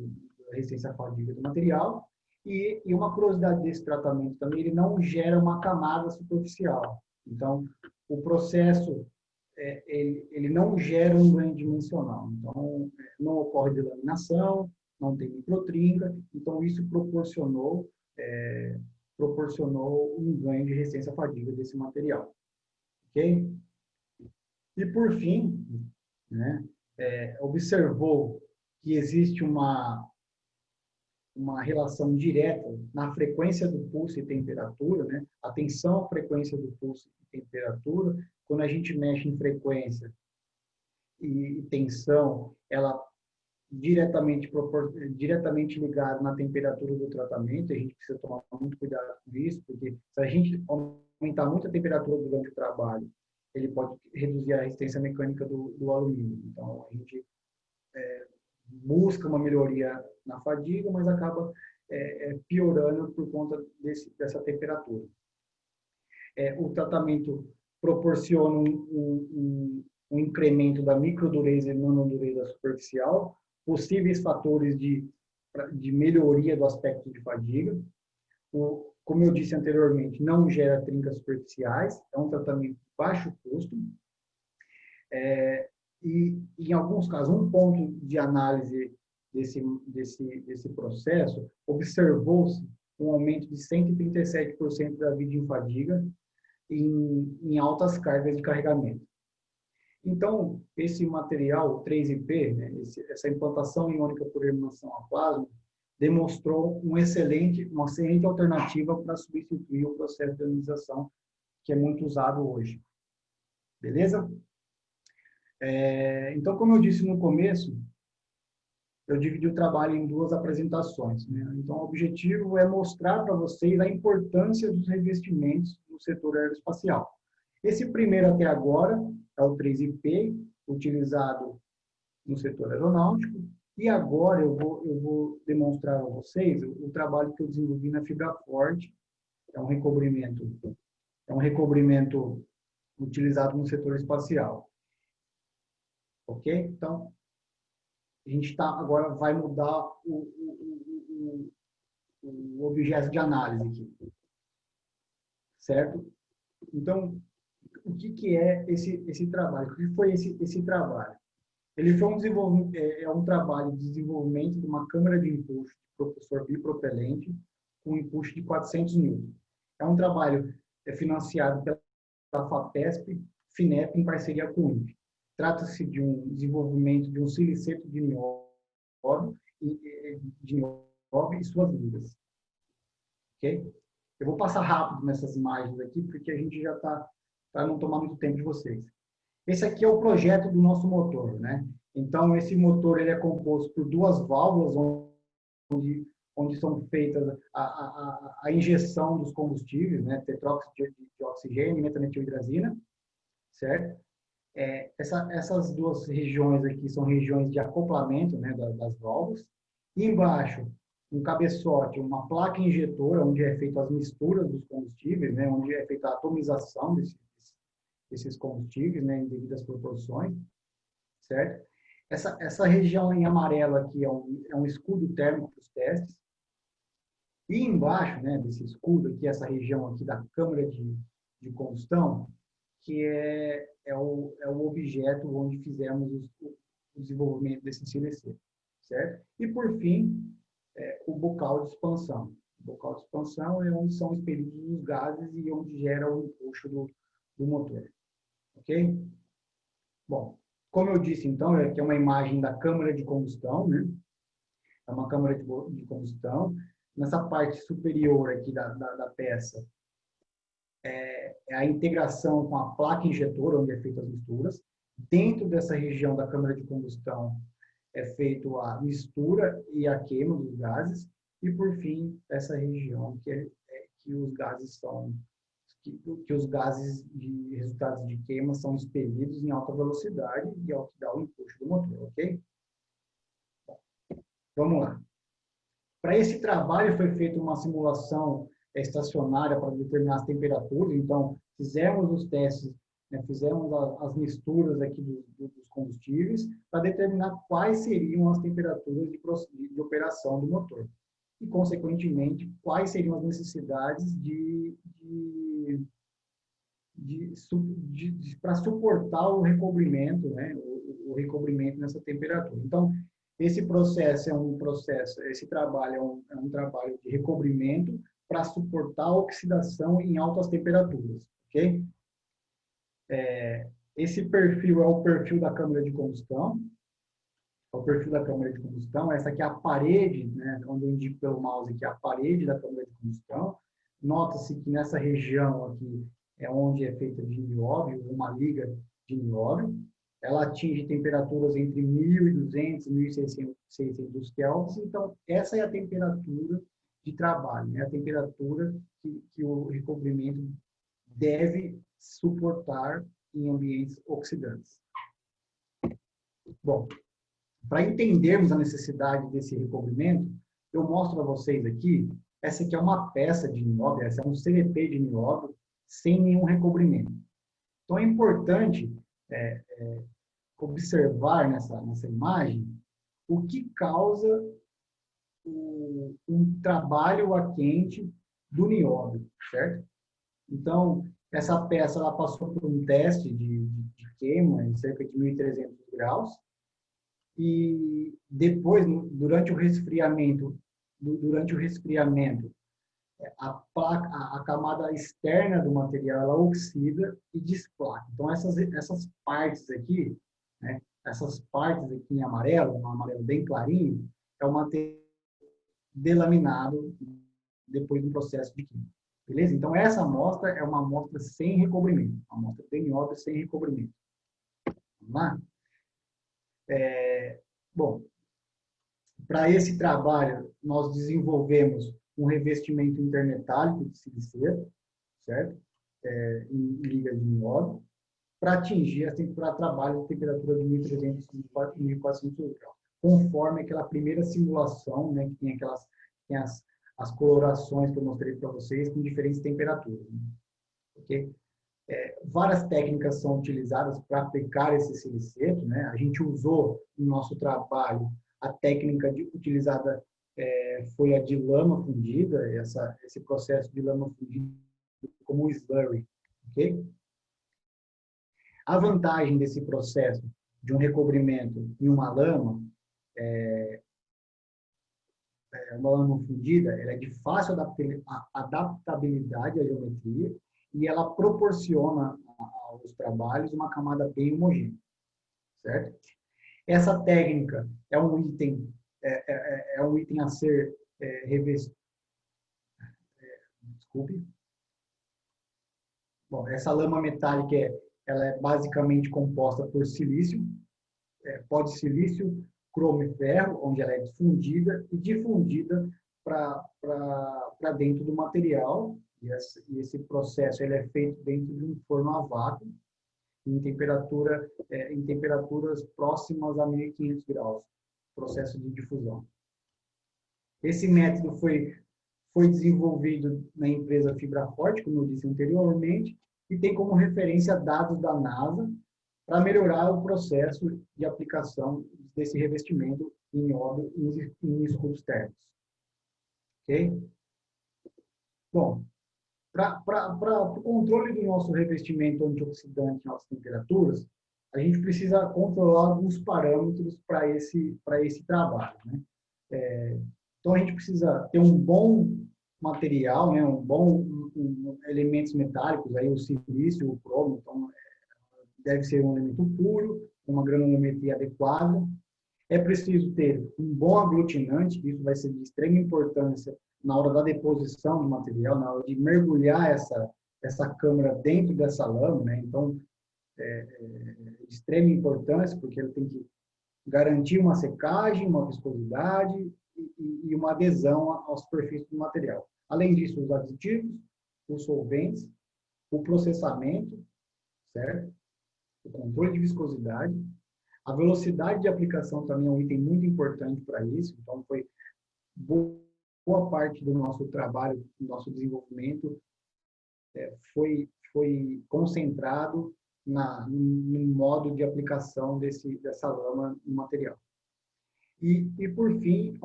S3: resistência à fadiga do material, e uma curiosidade desse tratamento também, ele não gera uma camada superficial. Então, o processo ele não gera um ganho dimensional. Então, não ocorre delaminação, não tem microtrinca, então isso proporcionou um ganho de resistência à fadiga desse material. Ok? E, por fim, né, observou que existe uma relação direta na frequência do pulso e temperatura, né? Atenção à frequência do pulso e temperatura. Quando a gente mexe em frequência e tensão, ela diretamente ligada na temperatura do tratamento. A gente precisa tomar muito cuidado com isso, porque se a gente aumentar muito a temperatura durante o trabalho, ele pode reduzir a resistência mecânica do alumínio. Então, a gente busca uma melhoria na fadiga, mas acaba piorando por conta dessa temperatura. O tratamento proporciona um incremento da microdureza e nanodureza superficial, possíveis fatores de melhoria do aspecto de fadiga. Como eu disse anteriormente, não gera trincas superficiais, é um tratamento de baixo custo. E, em alguns casos, um ponto de análise desse processo, observou-se um aumento de 137% da vida em fadiga em altas cargas de carregamento. Então, esse material, o 3IP, né, essa implantação iônica por eliminação a plasma, demonstrou uma excelente alternativa para substituir o processo de ionização, que é muito usado hoje. Beleza? Então, como eu disse no começo, eu dividi o trabalho em duas apresentações, né? Então, o objetivo é mostrar para vocês a importância dos revestimentos no setor aeroespacial. Esse primeiro até agora é o 3IP, utilizado no setor aeronáutico, e agora eu vou demonstrar a vocês o trabalho que eu desenvolvi na fibra forte. É um recobrimento utilizado no setor espacial. Ok? Então, a gente agora vai mudar o objeto de análise aqui. Certo? Então, o que é esse trabalho? O que foi esse trabalho? Ele foi um trabalho de desenvolvimento de uma câmara de empuxo de propulsor bipropelente com um empuxo de 400 N. É um trabalho financiado pela FAPESP, FINEP, em parceria com o INPE. Trata-se de um desenvolvimento de um siliceto de nióbio e suas ligas. Ok? Eu vou passar rápido nessas imagens aqui, porque a gente já está para não tomar muito tempo de vocês. Esse aqui é o projeto do nosso motor, né? Então, esse motor ele é composto por duas válvulas onde são feitas a injeção dos combustíveis, né? Tetróxido de oxigênio e metanetiohidrazina, certo? Essas duas regiões aqui são regiões de acoplamento, né, das válvulas. E embaixo, um cabeçote, uma placa injetora, onde é feita as misturas dos combustíveis, né, onde é feita a atomização desses combustíveis, né, em devidas proporções, certo? Essa região em amarelo aqui é um escudo térmico para os testes. E embaixo, né, desse escudo aqui, essa região aqui da câmara de combustão, que é o objeto onde fizemos o desenvolvimento desse CDC, certo? E, por fim, o bocal de expansão. O bocal de expansão é onde são expelidos os gases e onde gera o empuxo do motor. Ok? Bom, como eu disse, então, aqui é uma imagem da câmara de combustão, né? É uma câmara de combustão. Nessa parte superior aqui da peça, é a integração com a placa injetora, onde é feita as misturas. Dentro dessa região da câmara de combustão é feita a mistura e a queima dos gases. E, por fim, essa região que os gases que os gases de resultados de queima são expelidos em alta velocidade e é o que dá o empuxo do motor, ok? Bom, vamos lá. Para esse trabalho foi feita uma simulação estacionária para determinar as temperaturas. Então, fizemos os testes, né, fizemos as misturas aqui dos combustíveis para determinar quais seriam as temperaturas de operação do motor. E, consequentemente, quais seriam as necessidades de para suportar o recobrimento, né? O recobrimento nessa temperatura. Então, esse trabalho é um trabalho de recobrimento para suportar a oxidação em altas temperaturas, ok? Esse perfil é o perfil da câmara de combustão. É o perfil da câmara de combustão. Essa aqui é a parede, né? Onde eu indico pelo mouse aqui, a parede da câmara de combustão. Nota-se que nessa região aqui é onde é feita de nióbio, uma liga de nióbio. Ela atinge temperaturas entre 1.200 e 1.600 Kelvin. Então, essa é a temperatura de trabalho, né? A temperatura que o recobrimento deve suportar em ambientes oxidantes. Bom, para entendermos a necessidade desse recobrimento, eu mostro a vocês aqui, essa aqui é uma peça de nióbio, essa é um CVP de nióbio, sem nenhum recobrimento. Então, é importante observar nessa imagem o que causa um trabalho a quente do nióbio, certo? Então, essa peça ela passou por um teste de queima em cerca de 1.300 graus e depois, durante o resfriamento, a camada externa do material ela oxida e desplaca. Então, essas partes aqui, né, essas partes aqui em amarelo, um amarelo bem clarinho, é o material delaminado depois do processo de química. Beleza? Então, essa amostra é uma amostra sem recobrimento. Uma amostra de nióbio sem recobrimento. Vamos lá? Bom, para esse trabalho, nós desenvolvemos um revestimento intermetálico de siliceto, certo? Em liga de nióbio, para atingir para trabalho de temperatura de 1.300 e 1.400 graus, conforme aquela primeira simulação, né, que tem as colorações que eu mostrei para vocês com diferentes temperaturas. Né? Okay? Várias técnicas são utilizadas para aplicar esse siliceto. Né? A gente usou no nosso trabalho a técnica utilizada foi a de lama fundida, esse processo de lama fundida como o slurry. Okay? A vantagem desse processo de um recobrimento em uma lama fundida, ela é de fácil adaptabilidade à geometria e ela proporciona aos trabalhos uma camada bem homogênea, certo? Essa técnica é um item a ser revestido. Desculpe. Bom, essa lama metálica ela é basicamente composta por silício, pó de silício, cromo e ferro, onde ela é difundida para dentro do material. E esse processo ele é feito dentro de um forno a vácuo, em temperaturas próximas a 1.500 graus, processo de difusão. Esse método foi desenvolvido na empresa Fibraforte, como eu disse anteriormente, e tem como referência dados da NASA para melhorar o processo de aplicação desse revestimento em nióbio em escudos térmicos. Ok? Bom, para o controle do nosso revestimento antioxidante em altas temperaturas, a gente precisa controlar alguns parâmetros para esse trabalho. Né? Então, a gente precisa ter um bom material, né? Elementos metálicos, aí o silício, o cromo, então, deve ser um elemento puro, uma granulometria adequada. É preciso ter um bom aglutinante, isso vai ser de extrema importância na hora da deposição do material, na hora de mergulhar essa câmara dentro dessa lama, né? Então, de extrema importância, porque ele tem que garantir uma secagem, uma viscosidade e uma adesão à superfície do material. Além disso, os aditivos, os solventes, o processamento, certo? O controle de viscosidade. A velocidade de aplicação também é um item muito importante para isso. Então, foi boa parte do nosso trabalho, do nosso desenvolvimento, foi concentrado no modo de aplicação dessa lama no material. E por fim,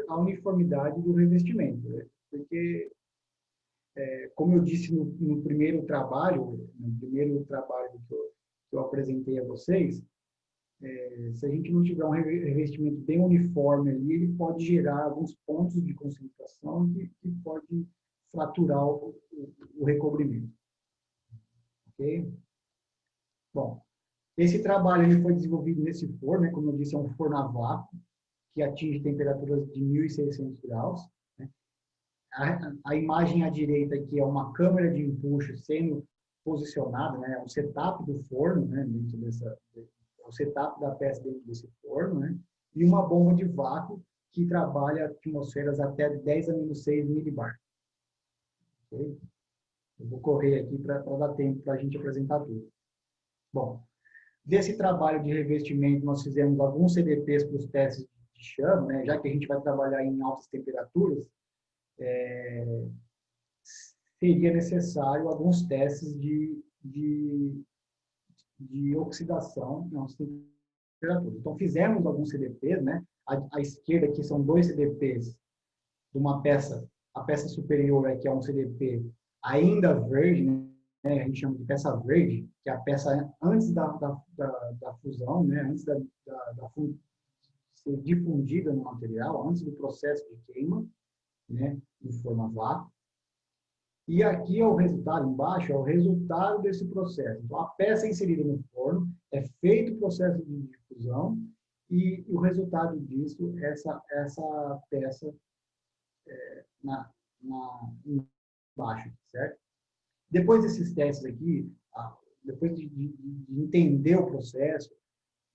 S3: a uniformidade do revestimento, né? Porque como eu disse no primeiro trabalho que eu apresentei a vocês, se a gente não tiver um revestimento bem uniforme ali, ele pode gerar alguns pontos de concentração que pode fraturar o recobrimento. Ok? Bom, esse trabalho ele foi desenvolvido nesse forno, né? Como eu disse, é um forno a vácuo, que atinge temperaturas de 1.600 graus. Né? A imagem à direita aqui é uma câmara de empuxo sendo posicionada, né? O setup do forno, né? Dentro o setup da peça dentro desse forno, né? E uma bomba de vácuo que trabalha atmosferas até 10 a menos 6 milibar. Okay? Eu vou correr aqui para dar tempo para a gente apresentar tudo. Bom, desse trabalho de revestimento, nós fizemos alguns CDPs para os testes de chama, né? Já que a gente vai trabalhar em altas temperaturas, seria necessário alguns testes de oxidação em altas temperaturas. Então, fizemos alguns CDPs, né? À esquerda aqui são 2 CDPs de uma peça, a peça superior aqui é um CDP ainda verde, né? A gente chama de peça verde, que é a peça antes da fusão, né? Antes da ser difundida no material, antes do processo de queima, né? De forma vácuo. E aqui é o resultado, embaixo, é o resultado desse processo. Então, a peça é inserida no forno, é feito o processo de difusão, e o resultado disso é essa peça embaixo, certo? Depois desses testes aqui, depois de entender o processo,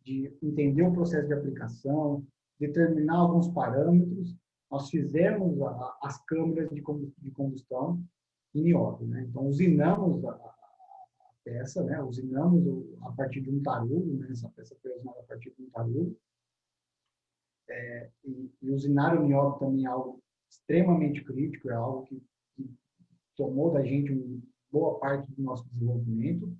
S3: de entender o processo de aplicação, determinar alguns parâmetros, nós fizemos as câmaras de combustão em nióbio, né? Então, usinamos a peça, né? Usinamos a partir de um tarugo, né? Essa peça foi usinada a partir de um tarugo. E usinar o nióbio também é algo extremamente crítico, é algo que tomou da gente boa parte do nosso desenvolvimento.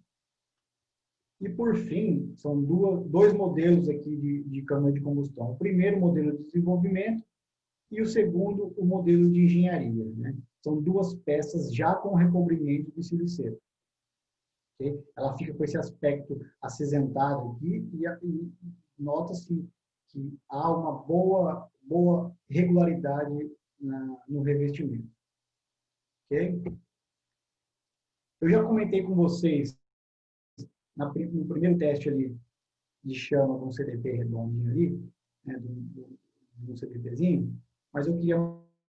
S3: E, por fim, são dois modelos aqui de câmara de combustão. O primeiro, modelo de desenvolvimento, e o segundo, o modelo de engenharia, né? São duas peças já com recobrimento de siliceto. Okay? Ela fica com esse aspecto acinzentado aqui e nota-se que há uma boa regularidade no revestimento. Okay? Eu já comentei com vocês no primeiro teste ali de chama de um CDP redondinho ali, né, de um CDPzinho, mas eu queria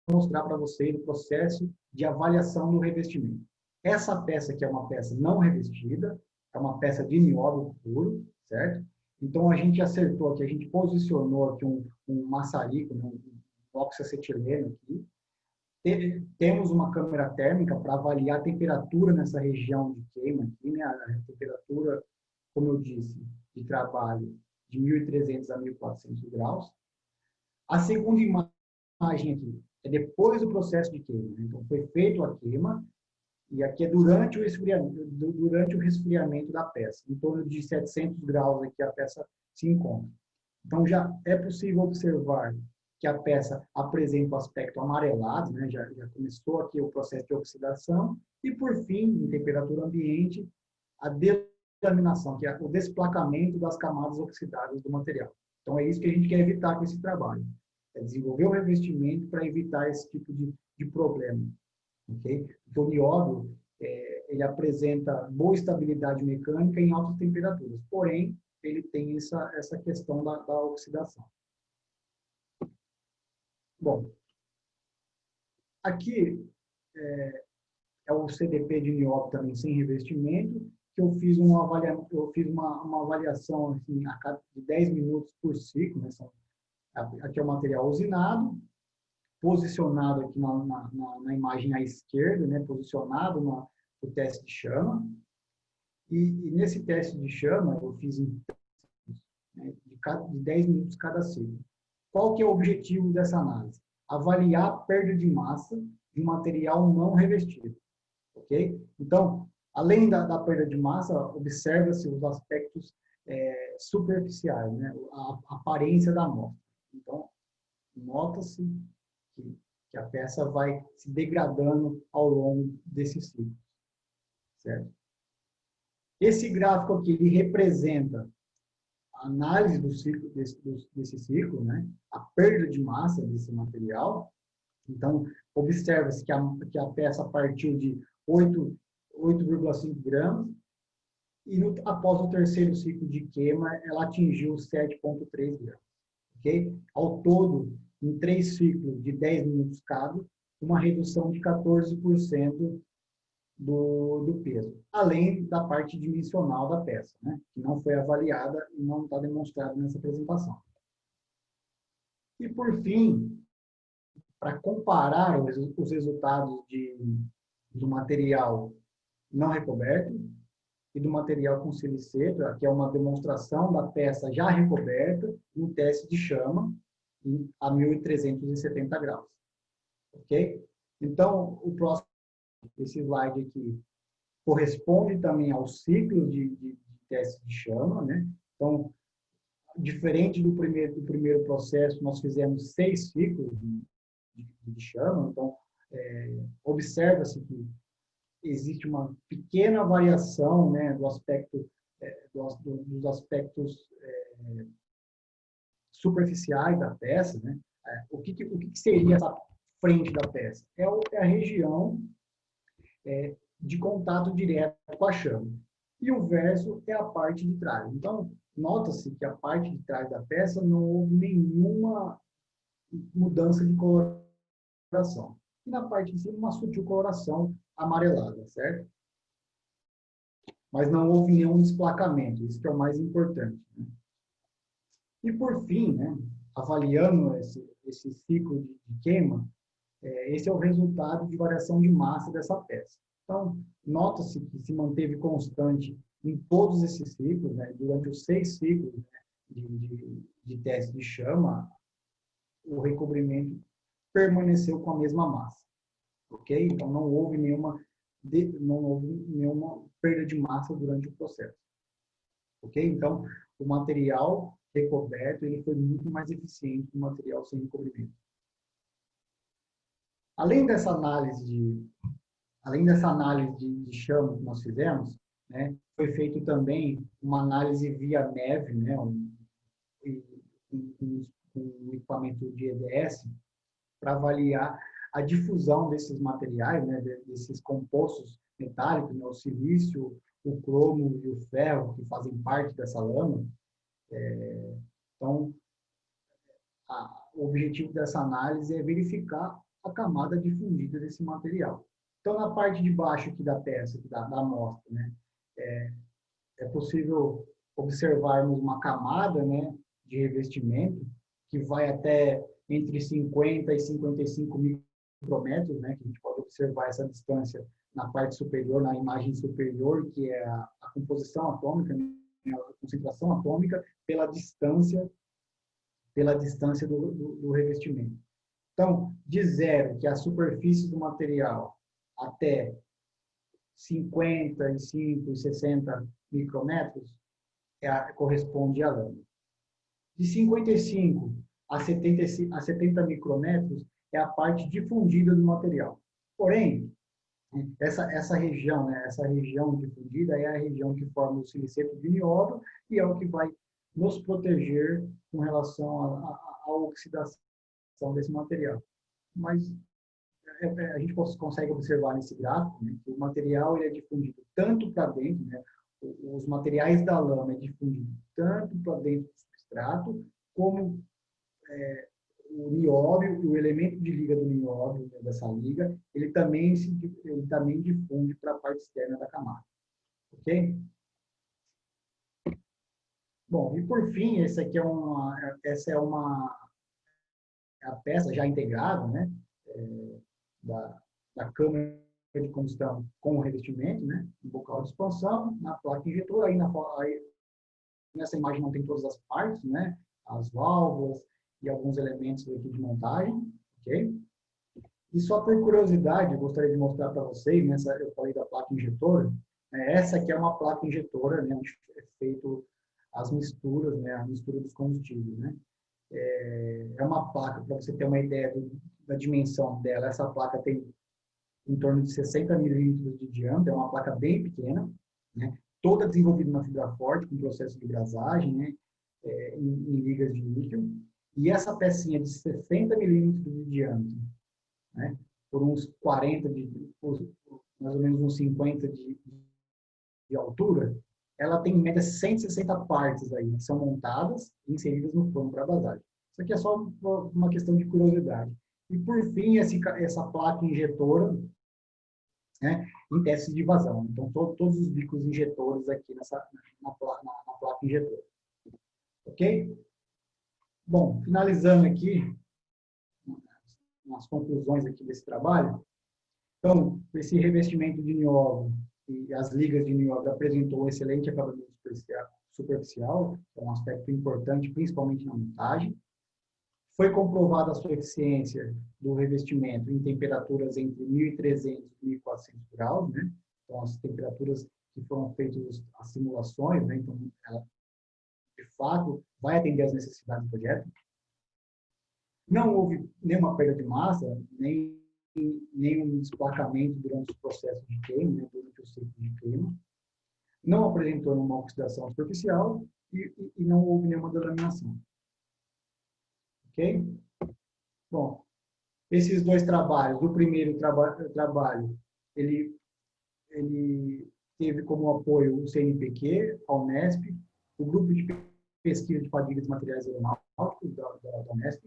S3: mostrar para vocês o processo de avaliação do revestimento. Essa peça aqui é uma peça não revestida, é uma peça de nióbio puro, certo? Então, a gente acertou aqui, a gente posicionou aqui um maçarico, um oxacetileno aqui. Temos uma câmera térmica para avaliar a temperatura nessa região de queima aqui, né? A temperatura, como eu disse, de trabalho de 1.300 a 1.400 graus. A segunda imagem aqui é depois do processo de queima. Né? Então, foi feito a queima e aqui é durante o resfriamento da peça. Em torno de 700 graus aqui a peça se encontra. Então, já é possível observar que a peça apresenta o aspecto amarelado, né? Já começou aqui o processo de oxidação, e, por fim, em temperatura ambiente, a delaminação, que é o desplacamento das camadas oxidadas do material. Então, é isso que a gente quer evitar com esse trabalho, é desenvolver o revestimento para evitar esse tipo de problema. Okay? Então, o nióbio, ele apresenta boa estabilidade mecânica em altas temperaturas, porém, ele tem essa questão da oxidação. Bom, aqui é o CDP de nióbio também sem revestimento, que eu fiz uma avaliação assim, a cada 10 minutos por ciclo. Né? Aqui é o material usinado, posicionado aqui na imagem à esquerda, né? Posicionado no teste de chama. E nesse teste de chama, eu fiz né, de 10 minutos cada ciclo. Qual que é o objetivo dessa análise? Avaliar a perda de massa de material não revestido. Ok? Então, além da perda de massa, observa-se os aspectos superficiais, né? A aparência da amostra. Então, nota-se que que a peça vai se degradando ao longo desse ciclo, certo? Esse gráfico aqui, ele representa a análise do ciclo, desse ciclo, né? A perda de massa desse material. Então, observa-se que a peça partiu de 8,5 gramas e após o terceiro ciclo de queima, ela atingiu 7,3 gramas. Okay? Ao todo, em 3 ciclos de 10 minutos cada, uma redução de 14% do peso, além da parte dimensional da peça, né? Que não foi avaliada e não está demonstrada nessa apresentação. E, por fim, para comparar os resultados do material não recoberto e do material com silicete, aqui é uma demonstração da peça já recoberta no teste de chama a 1.370 graus. Ok? Então, esse slide aqui corresponde também ao ciclo de teste de chama, né? Então, diferente do primeiro processo, nós fizemos 6 ciclos de chama. Então, observa-se que existe uma pequena variação, né, do aspecto, dos aspectos superficiais da peça, né? O que seria essa frente da peça? É a região de contato direto com a chama. E o verso é a parte de trás. Então, nota-se que a parte de trás da peça não houve nenhuma mudança de coloração. E na parte de cima, uma sutil coloração amarelada, certo? Mas não houve nenhum desplacamento, isso que é o mais importante, né? E por fim, né, avaliando esse ciclo de queima, esse é o resultado de variação de massa dessa peça. Então, nota-se que se manteve constante em todos esses ciclos, né, durante os 6 ciclos, né, de teste de chama, o recobrimento permaneceu com a mesma massa. Ok? Então, não houve nenhuma perda de massa durante o processo. Ok? Então, o material recoberto ele foi muito mais eficiente que o material sem recobrimento. Além dessa análise de chama que nós fizemos, né, foi feito também uma análise via neve, né, um equipamento de EDS, para avaliar a difusão desses materiais, né, desses compostos metálicos, né, o silício, o cromo e o ferro, que fazem parte dessa lama. Então, o objetivo dessa análise é verificar a camada difundida desse material. Então, na parte de baixo aqui da peça, da amostra, né, é possível observarmos uma camada, né, de revestimento que vai até entre 50 e 55 micrômetros, né, que a gente pode observar essa distância na parte superior, na imagem superior, que é a composição atômica, né, a concentração atômica pela distância do revestimento. Então, de zero, que é a superfície do material, até 55 e 60 micrômetros, corresponde à lama. De 55 a 70 micrômetros é a parte difundida do material. Porém, essa região, né, essa região difundida é a região que forma o siliceto de nióbio e é o que vai nos proteger com relação à oxidação desse material. Mas a gente consegue observar nesse gráfico, né, que o material ele é difundido tanto para dentro, né, os materiais da lama é difundido tanto para dentro do substrato, como o nióbio e o elemento de liga do nióbio, né, dessa liga, ele também difunde para a parte externa da camada. Ok? Bom, e por fim, essa é a peça já integrada, né, da câmara de combustão com o revestimento, né, no bocal de expansão, na placa injetora, aí nessa imagem não tem todas as partes, né, as válvulas e alguns elementos aqui de montagem, ok? E só por curiosidade, eu gostaria de mostrar para vocês, eu falei da placa injetora, né, essa aqui é uma placa injetora, né, onde é feito as misturas, né, a mistura dos combustíveis, né? É uma placa, para você ter uma ideia da dimensão dela, essa placa tem em torno de 60 milímetros de diâmetro, é uma placa bem pequena, né? Toda desenvolvida na fibra forte, com processo de brasagem, né? Em ligas de níquel. E essa pecinha de 60 milímetros de diâmetro, né? Por uns 40, por mais ou menos uns 50 de altura, ela tem em média 160 partes aí, que são montadas e inseridas no forno para brasagem. Isso aqui é só uma questão de curiosidade. E, por fim, essa placa injetora, né, em testes de vazão. Então, todos os bicos injetores aqui na placa injetora. Ok? Bom, finalizando aqui, as conclusões aqui desse trabalho. Então, esse revestimento de nióbio e as ligas de nióbio apresentou um excelente acabamento superficial, que é um aspecto importante, principalmente na montagem. Foi comprovada a sua eficiência do revestimento em temperaturas entre 1.300 e 1.400 graus, né? Então, as temperaturas que foram feitas as simulações, né? Então, ela, de fato, vai atender às necessidades do projeto. Não houve nenhuma perda de massa, nem um desplacamento durante os processos de queima, né? Durante o ciclo de queima. Não apresentou nenhuma oxidação superficial e não houve nenhuma delaminação. Ok? Bom, esses dois trabalhos, o primeiro trabalho, ele teve como apoio o CNPq, a Unesp, o Grupo de Pesquisa de Fadigas de Materiais Aeronáuticos da Unesp,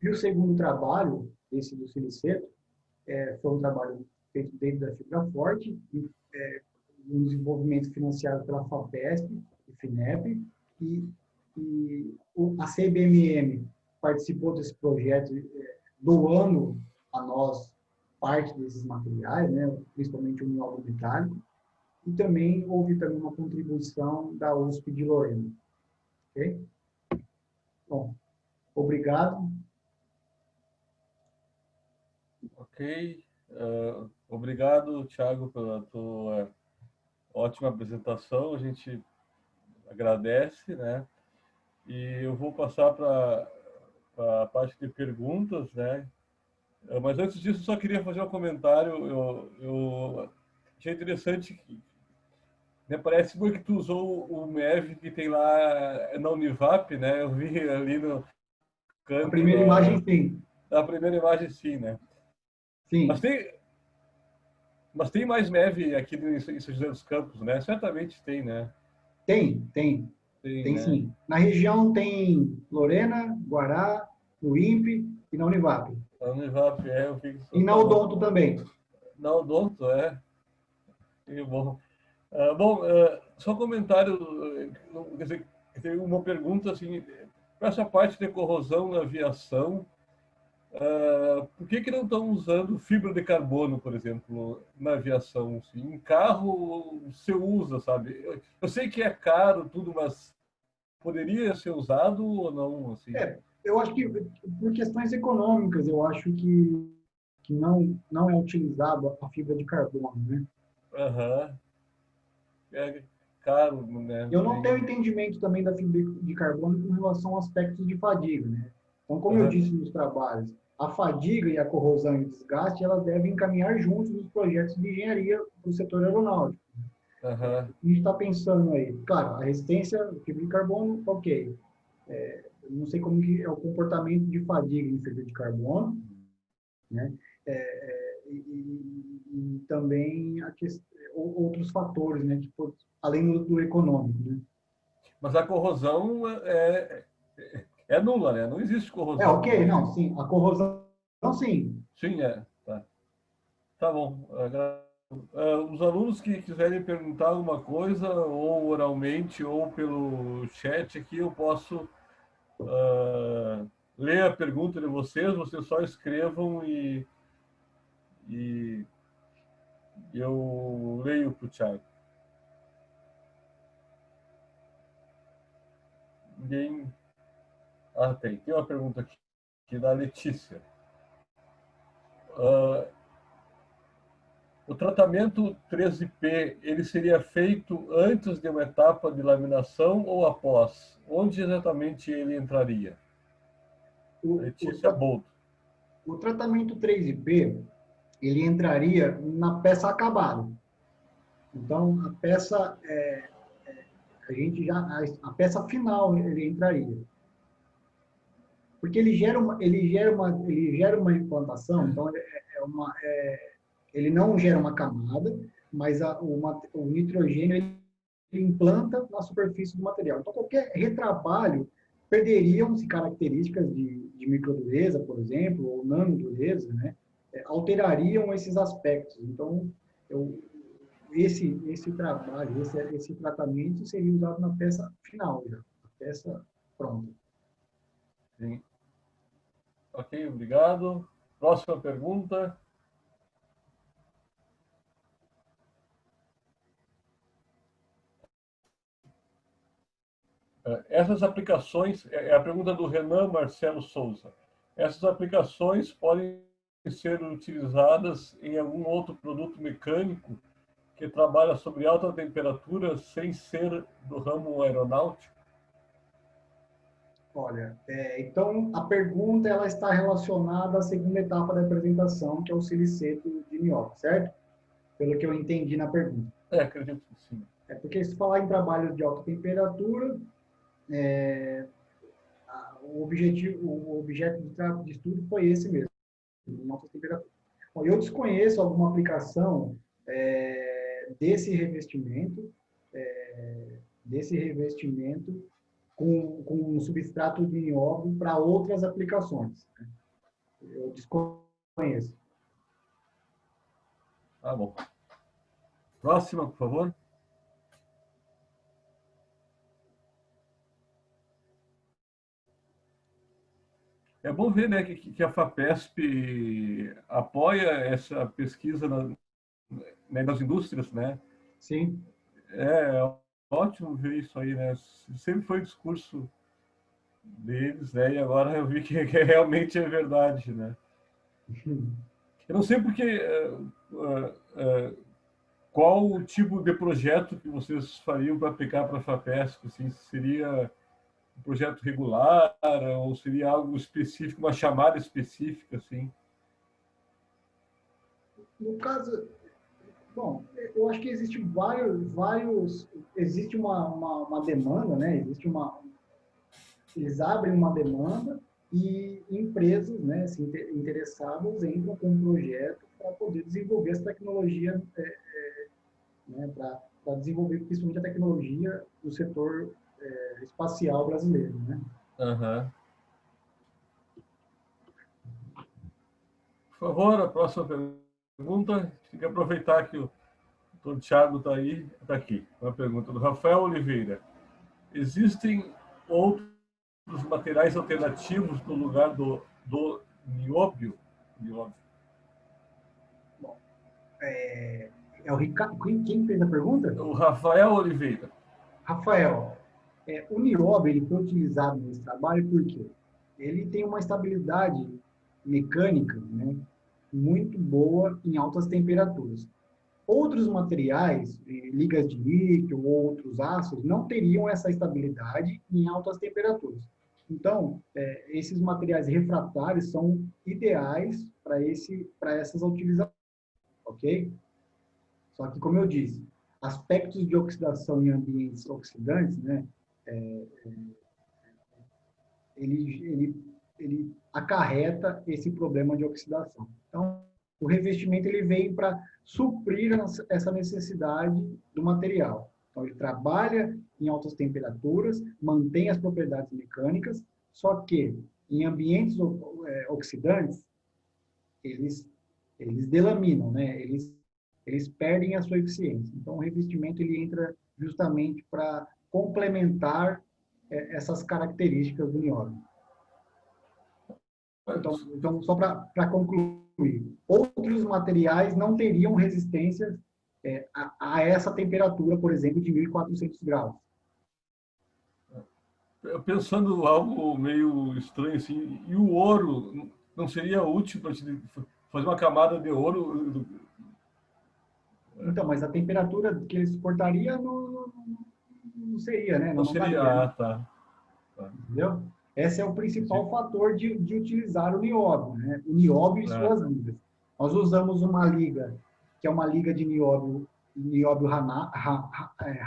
S3: e o segundo trabalho, esse do Siliceto, foi um trabalho feito dentro da Fibra Forte, um desenvolvimento financiado pela FAPESP e FINEP, e a CBMM participou desse projeto, doando a nós parte desses materiais, né, principalmente o nióbio metálico, e também houve também uma contribuição da USP de Lorena. Ok? Bom, obrigado.
S4: Ok. Obrigado, Thiago, pela tua ótima apresentação. A gente agradece, né? E eu vou passar para a parte de perguntas, né? Mas antes disso, eu só queria fazer um comentário. Eu achei interessante que, né, parece que tu usou o MEV que tem lá na Univap, né? Eu vi ali no canto.
S3: A primeira imagem, sim.
S4: A primeira imagem, sim, né?
S3: Sim.
S4: Mas tem mais MEV aqui em São José dos Campos, né? Certamente tem, né?
S3: Tem,
S4: né?
S3: sim. Na região tem Lorena, Guará, no INPE e na Univap.
S4: A Univap, eu fico...
S3: E na Odonto também.
S4: Na Odonto, Que bom. Só um comentário, quer dizer, tem uma pergunta assim, para essa parte de corrosão na aviação, por que não estão usando fibra de carbono, por exemplo, na aviação? Assim? Em carro você usa, sabe? Eu sei que é caro tudo, mas poderia ser usado ou não? Assim?
S3: Eu acho que por questões econômicas, eu acho que não é utilizado a fibra de carbono, né?
S4: Aham. É caro, né?
S3: Eu não tenho entendimento também da fibra de carbono com relação a aspectos de fadiga, né? Então, como eu disse nos trabalhos, a fadiga e a corrosão e o desgaste, elas devem caminhar juntos nos projetos de engenharia do setor aeronáutico. A gente está pensando aí, claro, a resistência, fibra de carbono, ok. Eu não sei como que é o comportamento de fadiga em fibra de carbono, né? E também outros fatores, né? Tipo, além do econômico, né?
S4: Mas a corrosão é nula, né? Não existe corrosão.
S3: Ok, não, sim. A corrosão, sim.
S4: Sim, tá. Tá bom. Os alunos que quiserem perguntar alguma coisa, ou oralmente, ou pelo chat aqui, eu posso ler a pergunta de vocês só escrevam e eu leio para o Thiago. Ninguém... tem uma pergunta aqui da Letícia. O tratamento 13P, ele seria feito antes de uma etapa de laminação ou após? Onde exatamente ele entraria? Letícia Bolt.
S3: O tratamento 3IP, ele entraria na peça acabada. Então, a peça, a peça final ele entraria. Porque ele gera uma implantação, então ele não gera uma camada, mas o nitrogênio ele implanta na superfície do material. Então, qualquer retrabalho perderiam-se características de microdureza, por exemplo, ou nanodureza, né? Alterariam esses aspectos. Então, esse trabalho, esse tratamento seria usado na peça final, já, na peça pronta.
S4: Sim. Ok, obrigado. Próxima pergunta. Essas aplicações, é a pergunta do Renan Marcelo Souza. Essas aplicações podem ser utilizadas em algum outro produto mecânico que trabalha sobre alta temperatura sem ser do ramo aeronáutico?
S3: Olha, então a pergunta ela está relacionada à segunda etapa da apresentação, que é o siliceto de nióbio, certo? Pelo que eu entendi na pergunta.
S4: Acredito que sim.
S3: Porque se falar em trabalhos de alta temperatura, o objeto de estudo foi esse mesmo, em alta temperatura. Bom, eu desconheço alguma aplicação desse revestimento com um substrato de nióbio para outras aplicações. Eu desconheço.
S4: Tá bom. Próxima, por favor. É bom ver, né, que a FAPESP apoia essa pesquisa nas indústrias, né?
S3: Sim.
S4: É ótimo ver isso aí, né? Sempre foi o discurso deles, né? E agora eu vi que realmente é verdade, né? Eu não sei porque qual o tipo de projeto que vocês fariam para aplicar para a FAPESP? Assim, seria um projeto regular ou seria algo específico, uma chamada específica, assim?
S3: No caso, bom, eu acho que existe existe uma demanda, né? Eles abrem uma demanda e empresas, né, interessadas entram com um projeto para poder desenvolver essa tecnologia, né, para desenvolver principalmente a tecnologia do setor espacial brasileiro, né?
S4: Uhum. Por favor, a próxima pergunta. Tem que aproveitar que o doutor Thiago está aí, está aqui. Uma pergunta do Rafael Oliveira. Existem outros materiais alternativos no lugar do nióbio?
S3: Bom, o Ricardo, quem fez a pergunta?
S4: O Rafael Oliveira.
S3: Rafael, o nióbio ele foi utilizado nesse trabalho porque ele tem uma estabilidade mecânica, né, muito boa em altas temperaturas. Outros materiais, ligas de níquel ou outros aços, não teriam essa estabilidade em altas temperaturas. Então, esses materiais refratários são ideais para essas utilizações, ok? Só que, como eu disse, aspectos de oxidação em ambientes oxidantes, né, ele acarreta esse problema de oxidação. Então, o revestimento ele vem para suprir essa necessidade do material. Então, ele trabalha em altas temperaturas, mantém as propriedades mecânicas, só que em ambientes oxidantes, eles delaminam, né? Eles perdem a sua eficiência. Então, o revestimento ele entra justamente para complementar essas características do nióbio. Então só para concluir, outros materiais não teriam resistência a essa temperatura, por exemplo, de 1.400 graus.
S4: Pensando algo meio estranho assim, e o ouro não seria útil para fazer uma camada de ouro?
S3: Então, mas a temperatura que ele suportaria não seria, né?
S4: Não seria,
S3: daria, né?
S4: tá.
S3: Entendeu? Esse é o principal fator de utilizar o nióbio, né? O nióbio e suas ligas. Nós usamos uma liga, que é uma liga de nióbio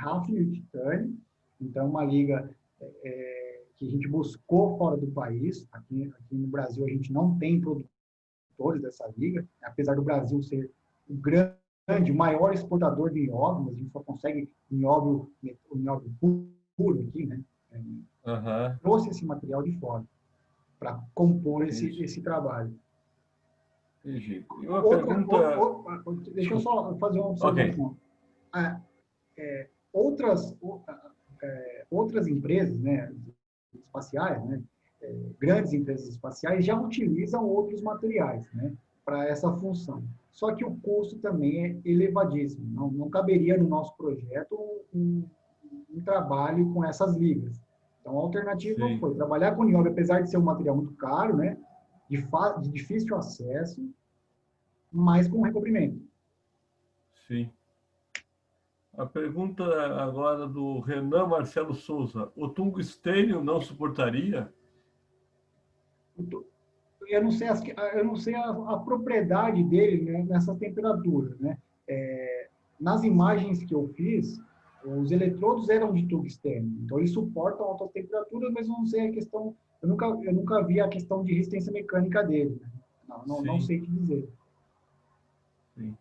S3: Hafnium e titânio. Então, uma liga que a gente buscou fora do país. Aqui no Brasil, a gente não tem produtores dessa liga, apesar do Brasil ser o grande, maior exportador de nióbio, mas a gente só consegue o nióbio puro aqui, né? Trouxe esse material de fora para compor esse trabalho.
S4: Entendi. E uma pergunta...
S3: Deixa eu só fazer uma observação. Okay. Outras empresas, né, espaciais, né, grandes empresas espaciais já utilizam outros materiais, né, para essa função. Só que o custo também é elevadíssimo. Não caberia no nosso projeto um trabalho com essas ligas. Então, a alternativa foi trabalhar com nióbio, apesar de ser um material muito caro, né, de difícil acesso, mas com recobrimento.
S4: Sim. A pergunta agora do Renan Marcelo Souza. O tungstênio não suportaria?
S3: Eu não sei a propriedade dele, né, nessa temperatura, né? Nas imagens que eu fiz, os eletrodos eram de tungstênio, então eles suportam altas temperaturas, mas eu não sei a questão, eu nunca vi a questão de resistência mecânica dele, né? Não sei te dizer.
S4: Sim.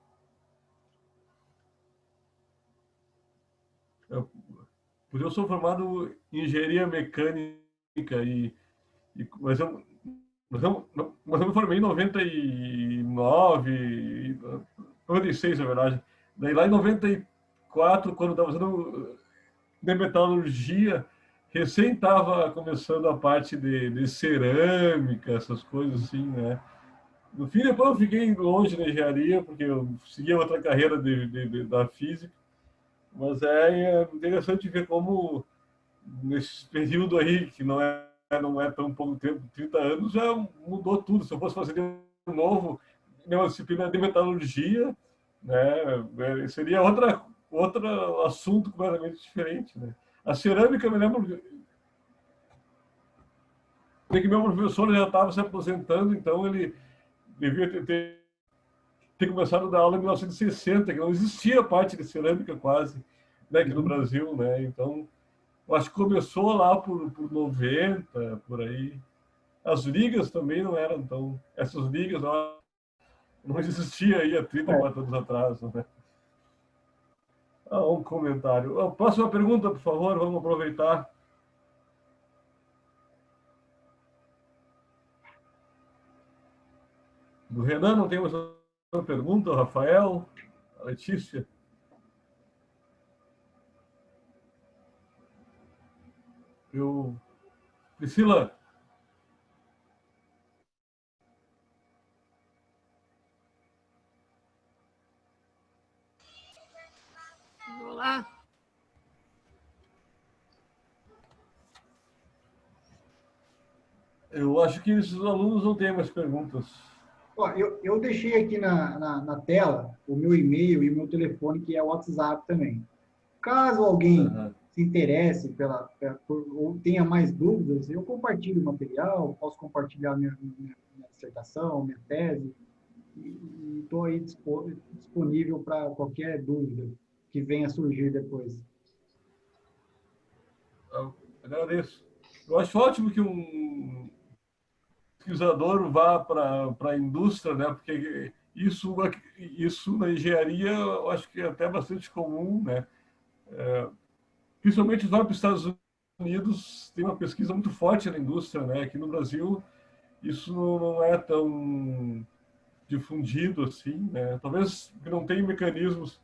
S4: Eu sou formado em engenharia mecânica, mas eu me formei em 99, 96, na verdade. Daí lá em 94, quando estava fazendo de metalurgia, recém estava começando a parte de cerâmica, essas coisas assim, né? No fim, depois eu fiquei longe da engenharia, porque eu seguia outra carreira da física. Mas é interessante ver como, nesse período aí, que não é tão pouco tempo, 30 anos, já mudou tudo. Se eu fosse fazer de novo, uma disciplina de metalurgia, né, seria outro assunto completamente diferente. Né? A cerâmica, eu me lembro que meu professor já estava se aposentando, então ele devia ter começado a dar aula em 1960, que não existia parte de cerâmica quase, né, aqui no Brasil, né? Então, eu acho que começou lá por 90, por aí. As ligas também não eram tão... Essas ligas não existiam aí há 34 anos atrás, né? Um comentário. Próxima pergunta, por favor, vamos aproveitar. Do Renan, não tem mais uma pergunta? O Rafael? A Letícia? Priscila?
S2: Olá.
S4: Eu acho que esses alunos não têm mais perguntas.
S3: Eu deixei aqui na tela o meu e-mail e o meu telefone, que é o WhatsApp também. Caso alguém se interesse ou tenha mais dúvidas, eu compartilho o material, posso compartilhar minha dissertação, minha tese, e estou aí disponível para qualquer dúvida que venha a surgir depois.
S4: Eu agradeço. Eu acho ótimo que um pesquisador vá para a indústria, né? Porque isso na engenharia eu acho que é até bastante comum, né? Principalmente lá para os Estados Unidos tem uma pesquisa muito forte na indústria, né? Aqui no Brasil isso não é tão difundido assim, né? Talvez não tenha mecanismos.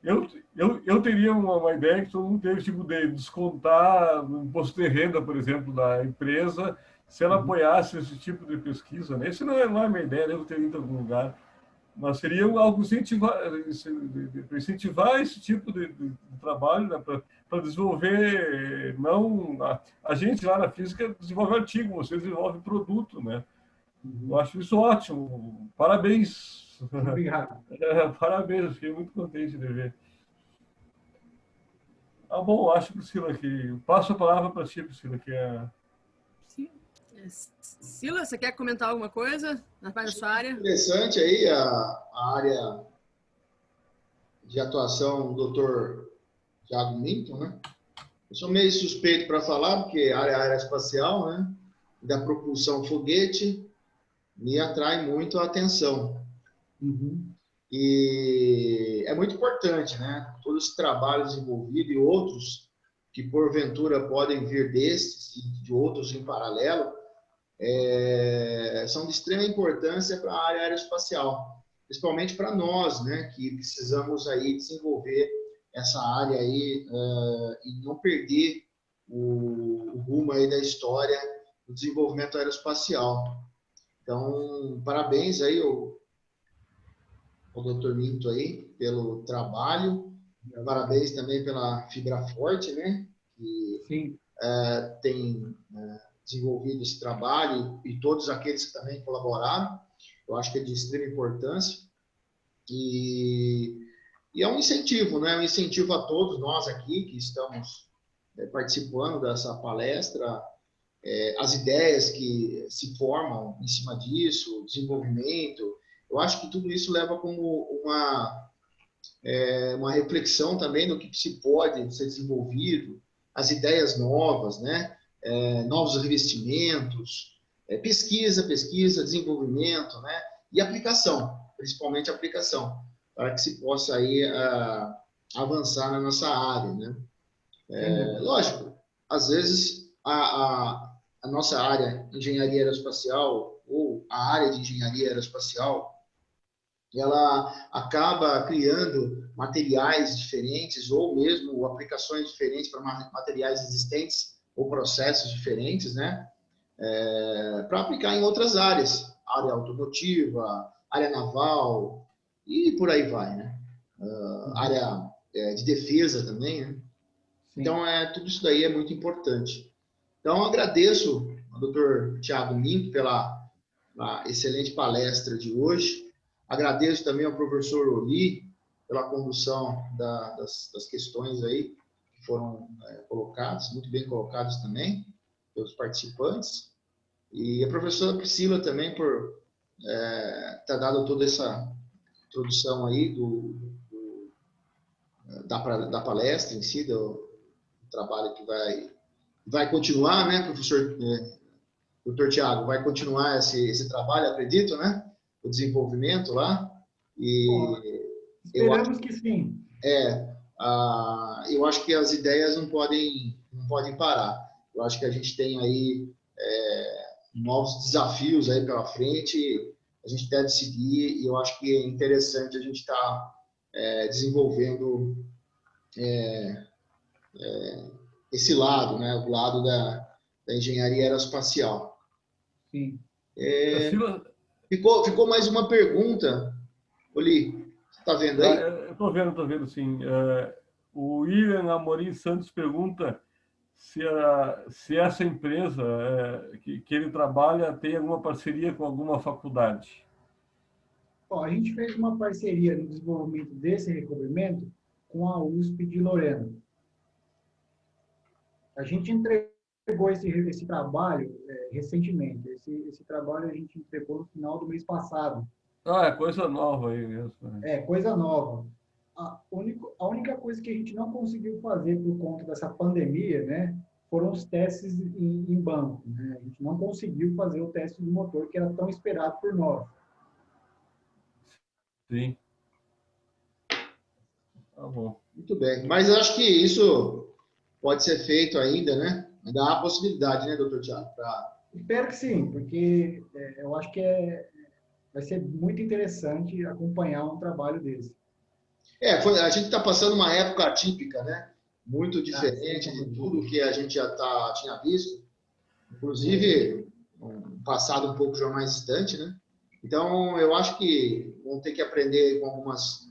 S4: Eu teria uma ideia que todo mundo teve, tipo, de descontar o imposto de renda, por exemplo, da empresa, se ela apoiasse esse tipo de pesquisa, né? Essa não é a minha ideia, devo ter ido em algum lugar, mas seria algo incentivar esse tipo de trabalho, né? Para desenvolver, não... A gente lá na física desenvolve artigo, você desenvolve produto, né? Eu acho isso ótimo. Parabéns.
S3: Obrigado.
S4: Parabéns, fiquei muito contente de ver. Bom, acho, Priscila, que passo a palavra para ti, Priscila, que é...
S2: Sim. Sila, você quer comentar alguma coisa na sua área?
S1: Interessante aí a área de atuação do Dr. Thiago Minton, né? Eu sou meio suspeito para falar, porque a área aeroespacial, né, da propulsão foguete, me atrai muito a atenção.
S3: Uhum.
S1: E é muito importante, né? Todos os trabalhos envolvidos e outros que, porventura, podem vir desses e de outros em paralelo, são de extrema importância para a área aeroespacial, principalmente para nós, né, que precisamos aí desenvolver essa área aí e não perder o rumo aí da história do desenvolvimento aeroespacial. Então, parabéns aí ao Dr. Minto aí pelo trabalho, parabéns também pela Fibra Forte, né, que
S3: Sim.
S1: tem desenvolvido esse trabalho e todos aqueles que também colaboraram. Eu acho que é de extrema importância e é um incentivo, né? Um incentivo a todos nós aqui que estamos participando dessa palestra, as ideias que se formam em cima disso, desenvolvimento. Eu acho que tudo isso leva como uma reflexão também do que se pode ser desenvolvido, as ideias novas, né? Novos revestimentos, pesquisa, desenvolvimento, né? E aplicação, principalmente aplicação, para que se possa aí avançar na nossa área, né? Lógico, às vezes a nossa área, engenharia aeroespacial, ou a área de engenharia aeroespacial, ela acaba criando materiais diferentes ou mesmo aplicações diferentes para materiais existentes ou processos diferentes, né? Para aplicar em outras áreas, área automotiva, área naval e por aí vai, né? Área de defesa também, né?
S3: Sim.
S1: Então, tudo isso daí é muito importante. Então, agradeço ao Dr. Thiago Minto pela excelente palestra de hoje. Agradeço também ao professor Oli pela condução das questões aí que foram colocadas, muito bem colocadas também pelos participantes. E a professora Priscila também por ter dado toda essa introdução aí da palestra em si, do trabalho que vai continuar, né, professor Dr. Thiago? Vai continuar esse trabalho, acredito, né? O desenvolvimento lá. E
S3: bom, esperamos que sim.
S1: Eu acho que as ideias não podem parar. Eu acho que a gente tem aí novos desafios aí pela frente, a gente deve seguir e eu acho que é interessante a gente estar desenvolvendo esse lado, né? O lado da engenharia aeroespacial.
S3: Sim.
S1: Ficou mais uma pergunta, Oli, você está vendo aí?
S4: Eu estou vendo, sim. O William Amorim Santos pergunta se essa empresa que ele trabalha tem alguma parceria com alguma faculdade.
S3: Bom, a gente fez uma parceria no desenvolvimento desse recobrimento com a USP de Lorena. A gente entregou esse trabalho recentemente. Esse trabalho a gente entregou no final do mês passado.
S4: É coisa nova aí mesmo.
S3: Coisa nova. A única coisa que a gente não conseguiu fazer por conta dessa pandemia, né, foram os testes em banco, né? A gente não conseguiu fazer o teste do motor que era tão esperado por nós.
S4: Sim. Tá bom.
S1: Muito bem. Mas eu acho que isso pode ser feito ainda, né? Ainda há possibilidade, né, doutor Thiago?
S3: Espero que sim, porque eu acho que vai ser muito interessante acompanhar um trabalho desse.
S1: A gente está passando uma época atípica, né? Muito diferente de tudo que a gente tinha visto. Inclusive, um passado um pouco já mais distante, né? Então, eu acho que vamos ter que aprender com algumas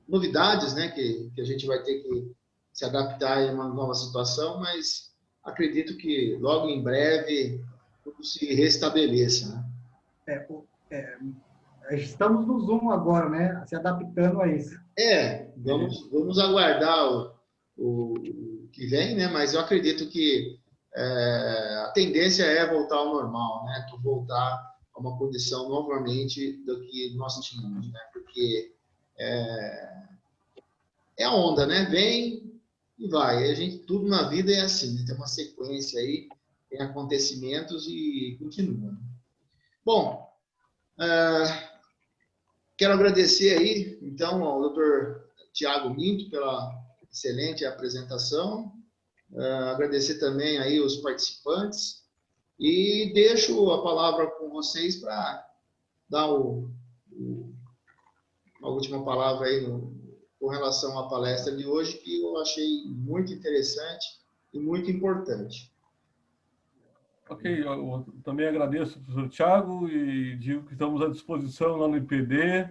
S1: novidades, né? Que a gente vai ter que se adaptar em uma nova situação, mas acredito que logo em breve tudo se restabeleça, né?
S3: Estamos no Zoom agora, né? Se adaptando a isso.
S1: Vamos aguardar o que vem, né? Mas eu acredito que a tendência é voltar ao normal, né? Voltar a uma condição novamente do que nós tínhamos, né? Porque é a onda, né? Vem e vai. A gente, tudo na vida é assim, né? Tem uma sequência aí, tem acontecimentos e continua. Bom, quero agradecer aí, então, ao Dr. Tiago Minto pela excelente apresentação. Agradecer também aí os participantes e deixo a palavra com vocês para dar a última palavra aí com relação à palestra de hoje, que eu achei muito interessante e muito importante.
S4: Ok, eu também agradeço ao professor Tiago e digo que estamos à disposição lá no IPD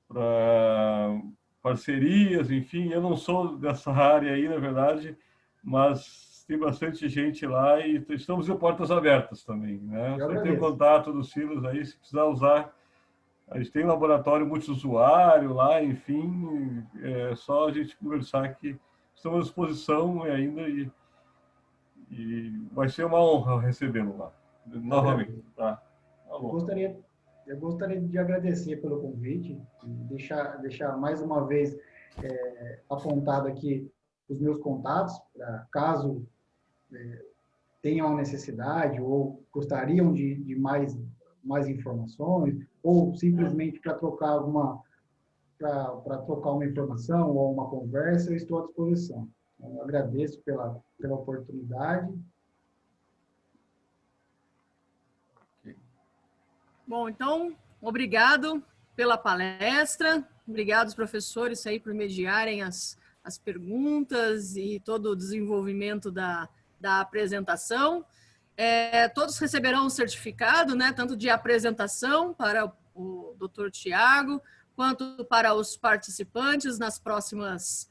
S4: para parcerias, enfim. Eu não sou dessa área aí, na verdade, mas tem bastante gente lá e estamos de portas abertas também, né? Você tem o contato do Silas aí, se precisar usar. A gente tem um laboratório multiusuário lá, enfim, é só a gente conversar que estamos à disposição ainda e vai ser uma honra recebê-lo lá, novamente. Tá?
S3: Eu gostaria de agradecer pelo convite, deixar mais uma vez apontado aqui os meus contatos, caso tenham necessidade ou gostariam de mais informações, ou simplesmente para trocar uma informação ou uma conversa, eu estou à disposição. Eu agradeço pela oportunidade.
S2: Bom, então, obrigado pela palestra, obrigado aos professores aí por mediarem as perguntas e todo o desenvolvimento da apresentação. Todos receberão um certificado, né, tanto de apresentação para o Dr. Tiago, quanto para os participantes. Nas próximas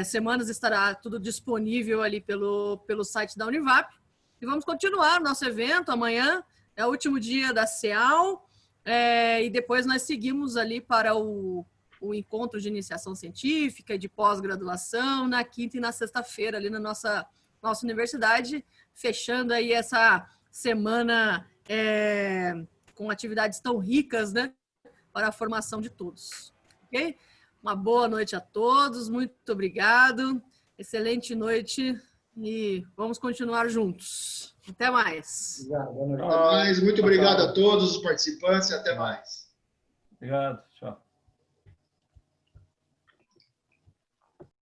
S2: semanas estará tudo disponível ali pelo site da Univap. E vamos continuar nosso evento amanhã. É o último dia da CEAL, e depois nós seguimos ali para o encontro de iniciação científica e de pós-graduação na quinta e na sexta-feira ali na nossa universidade, fechando aí essa semana com atividades tão ricas, né, para a formação de todos. Ok? Uma boa noite a todos, muito obrigado, excelente noite e vamos continuar juntos. Até mais.
S1: Muito obrigado a todos os participantes e até mais.
S4: Obrigado, tchau.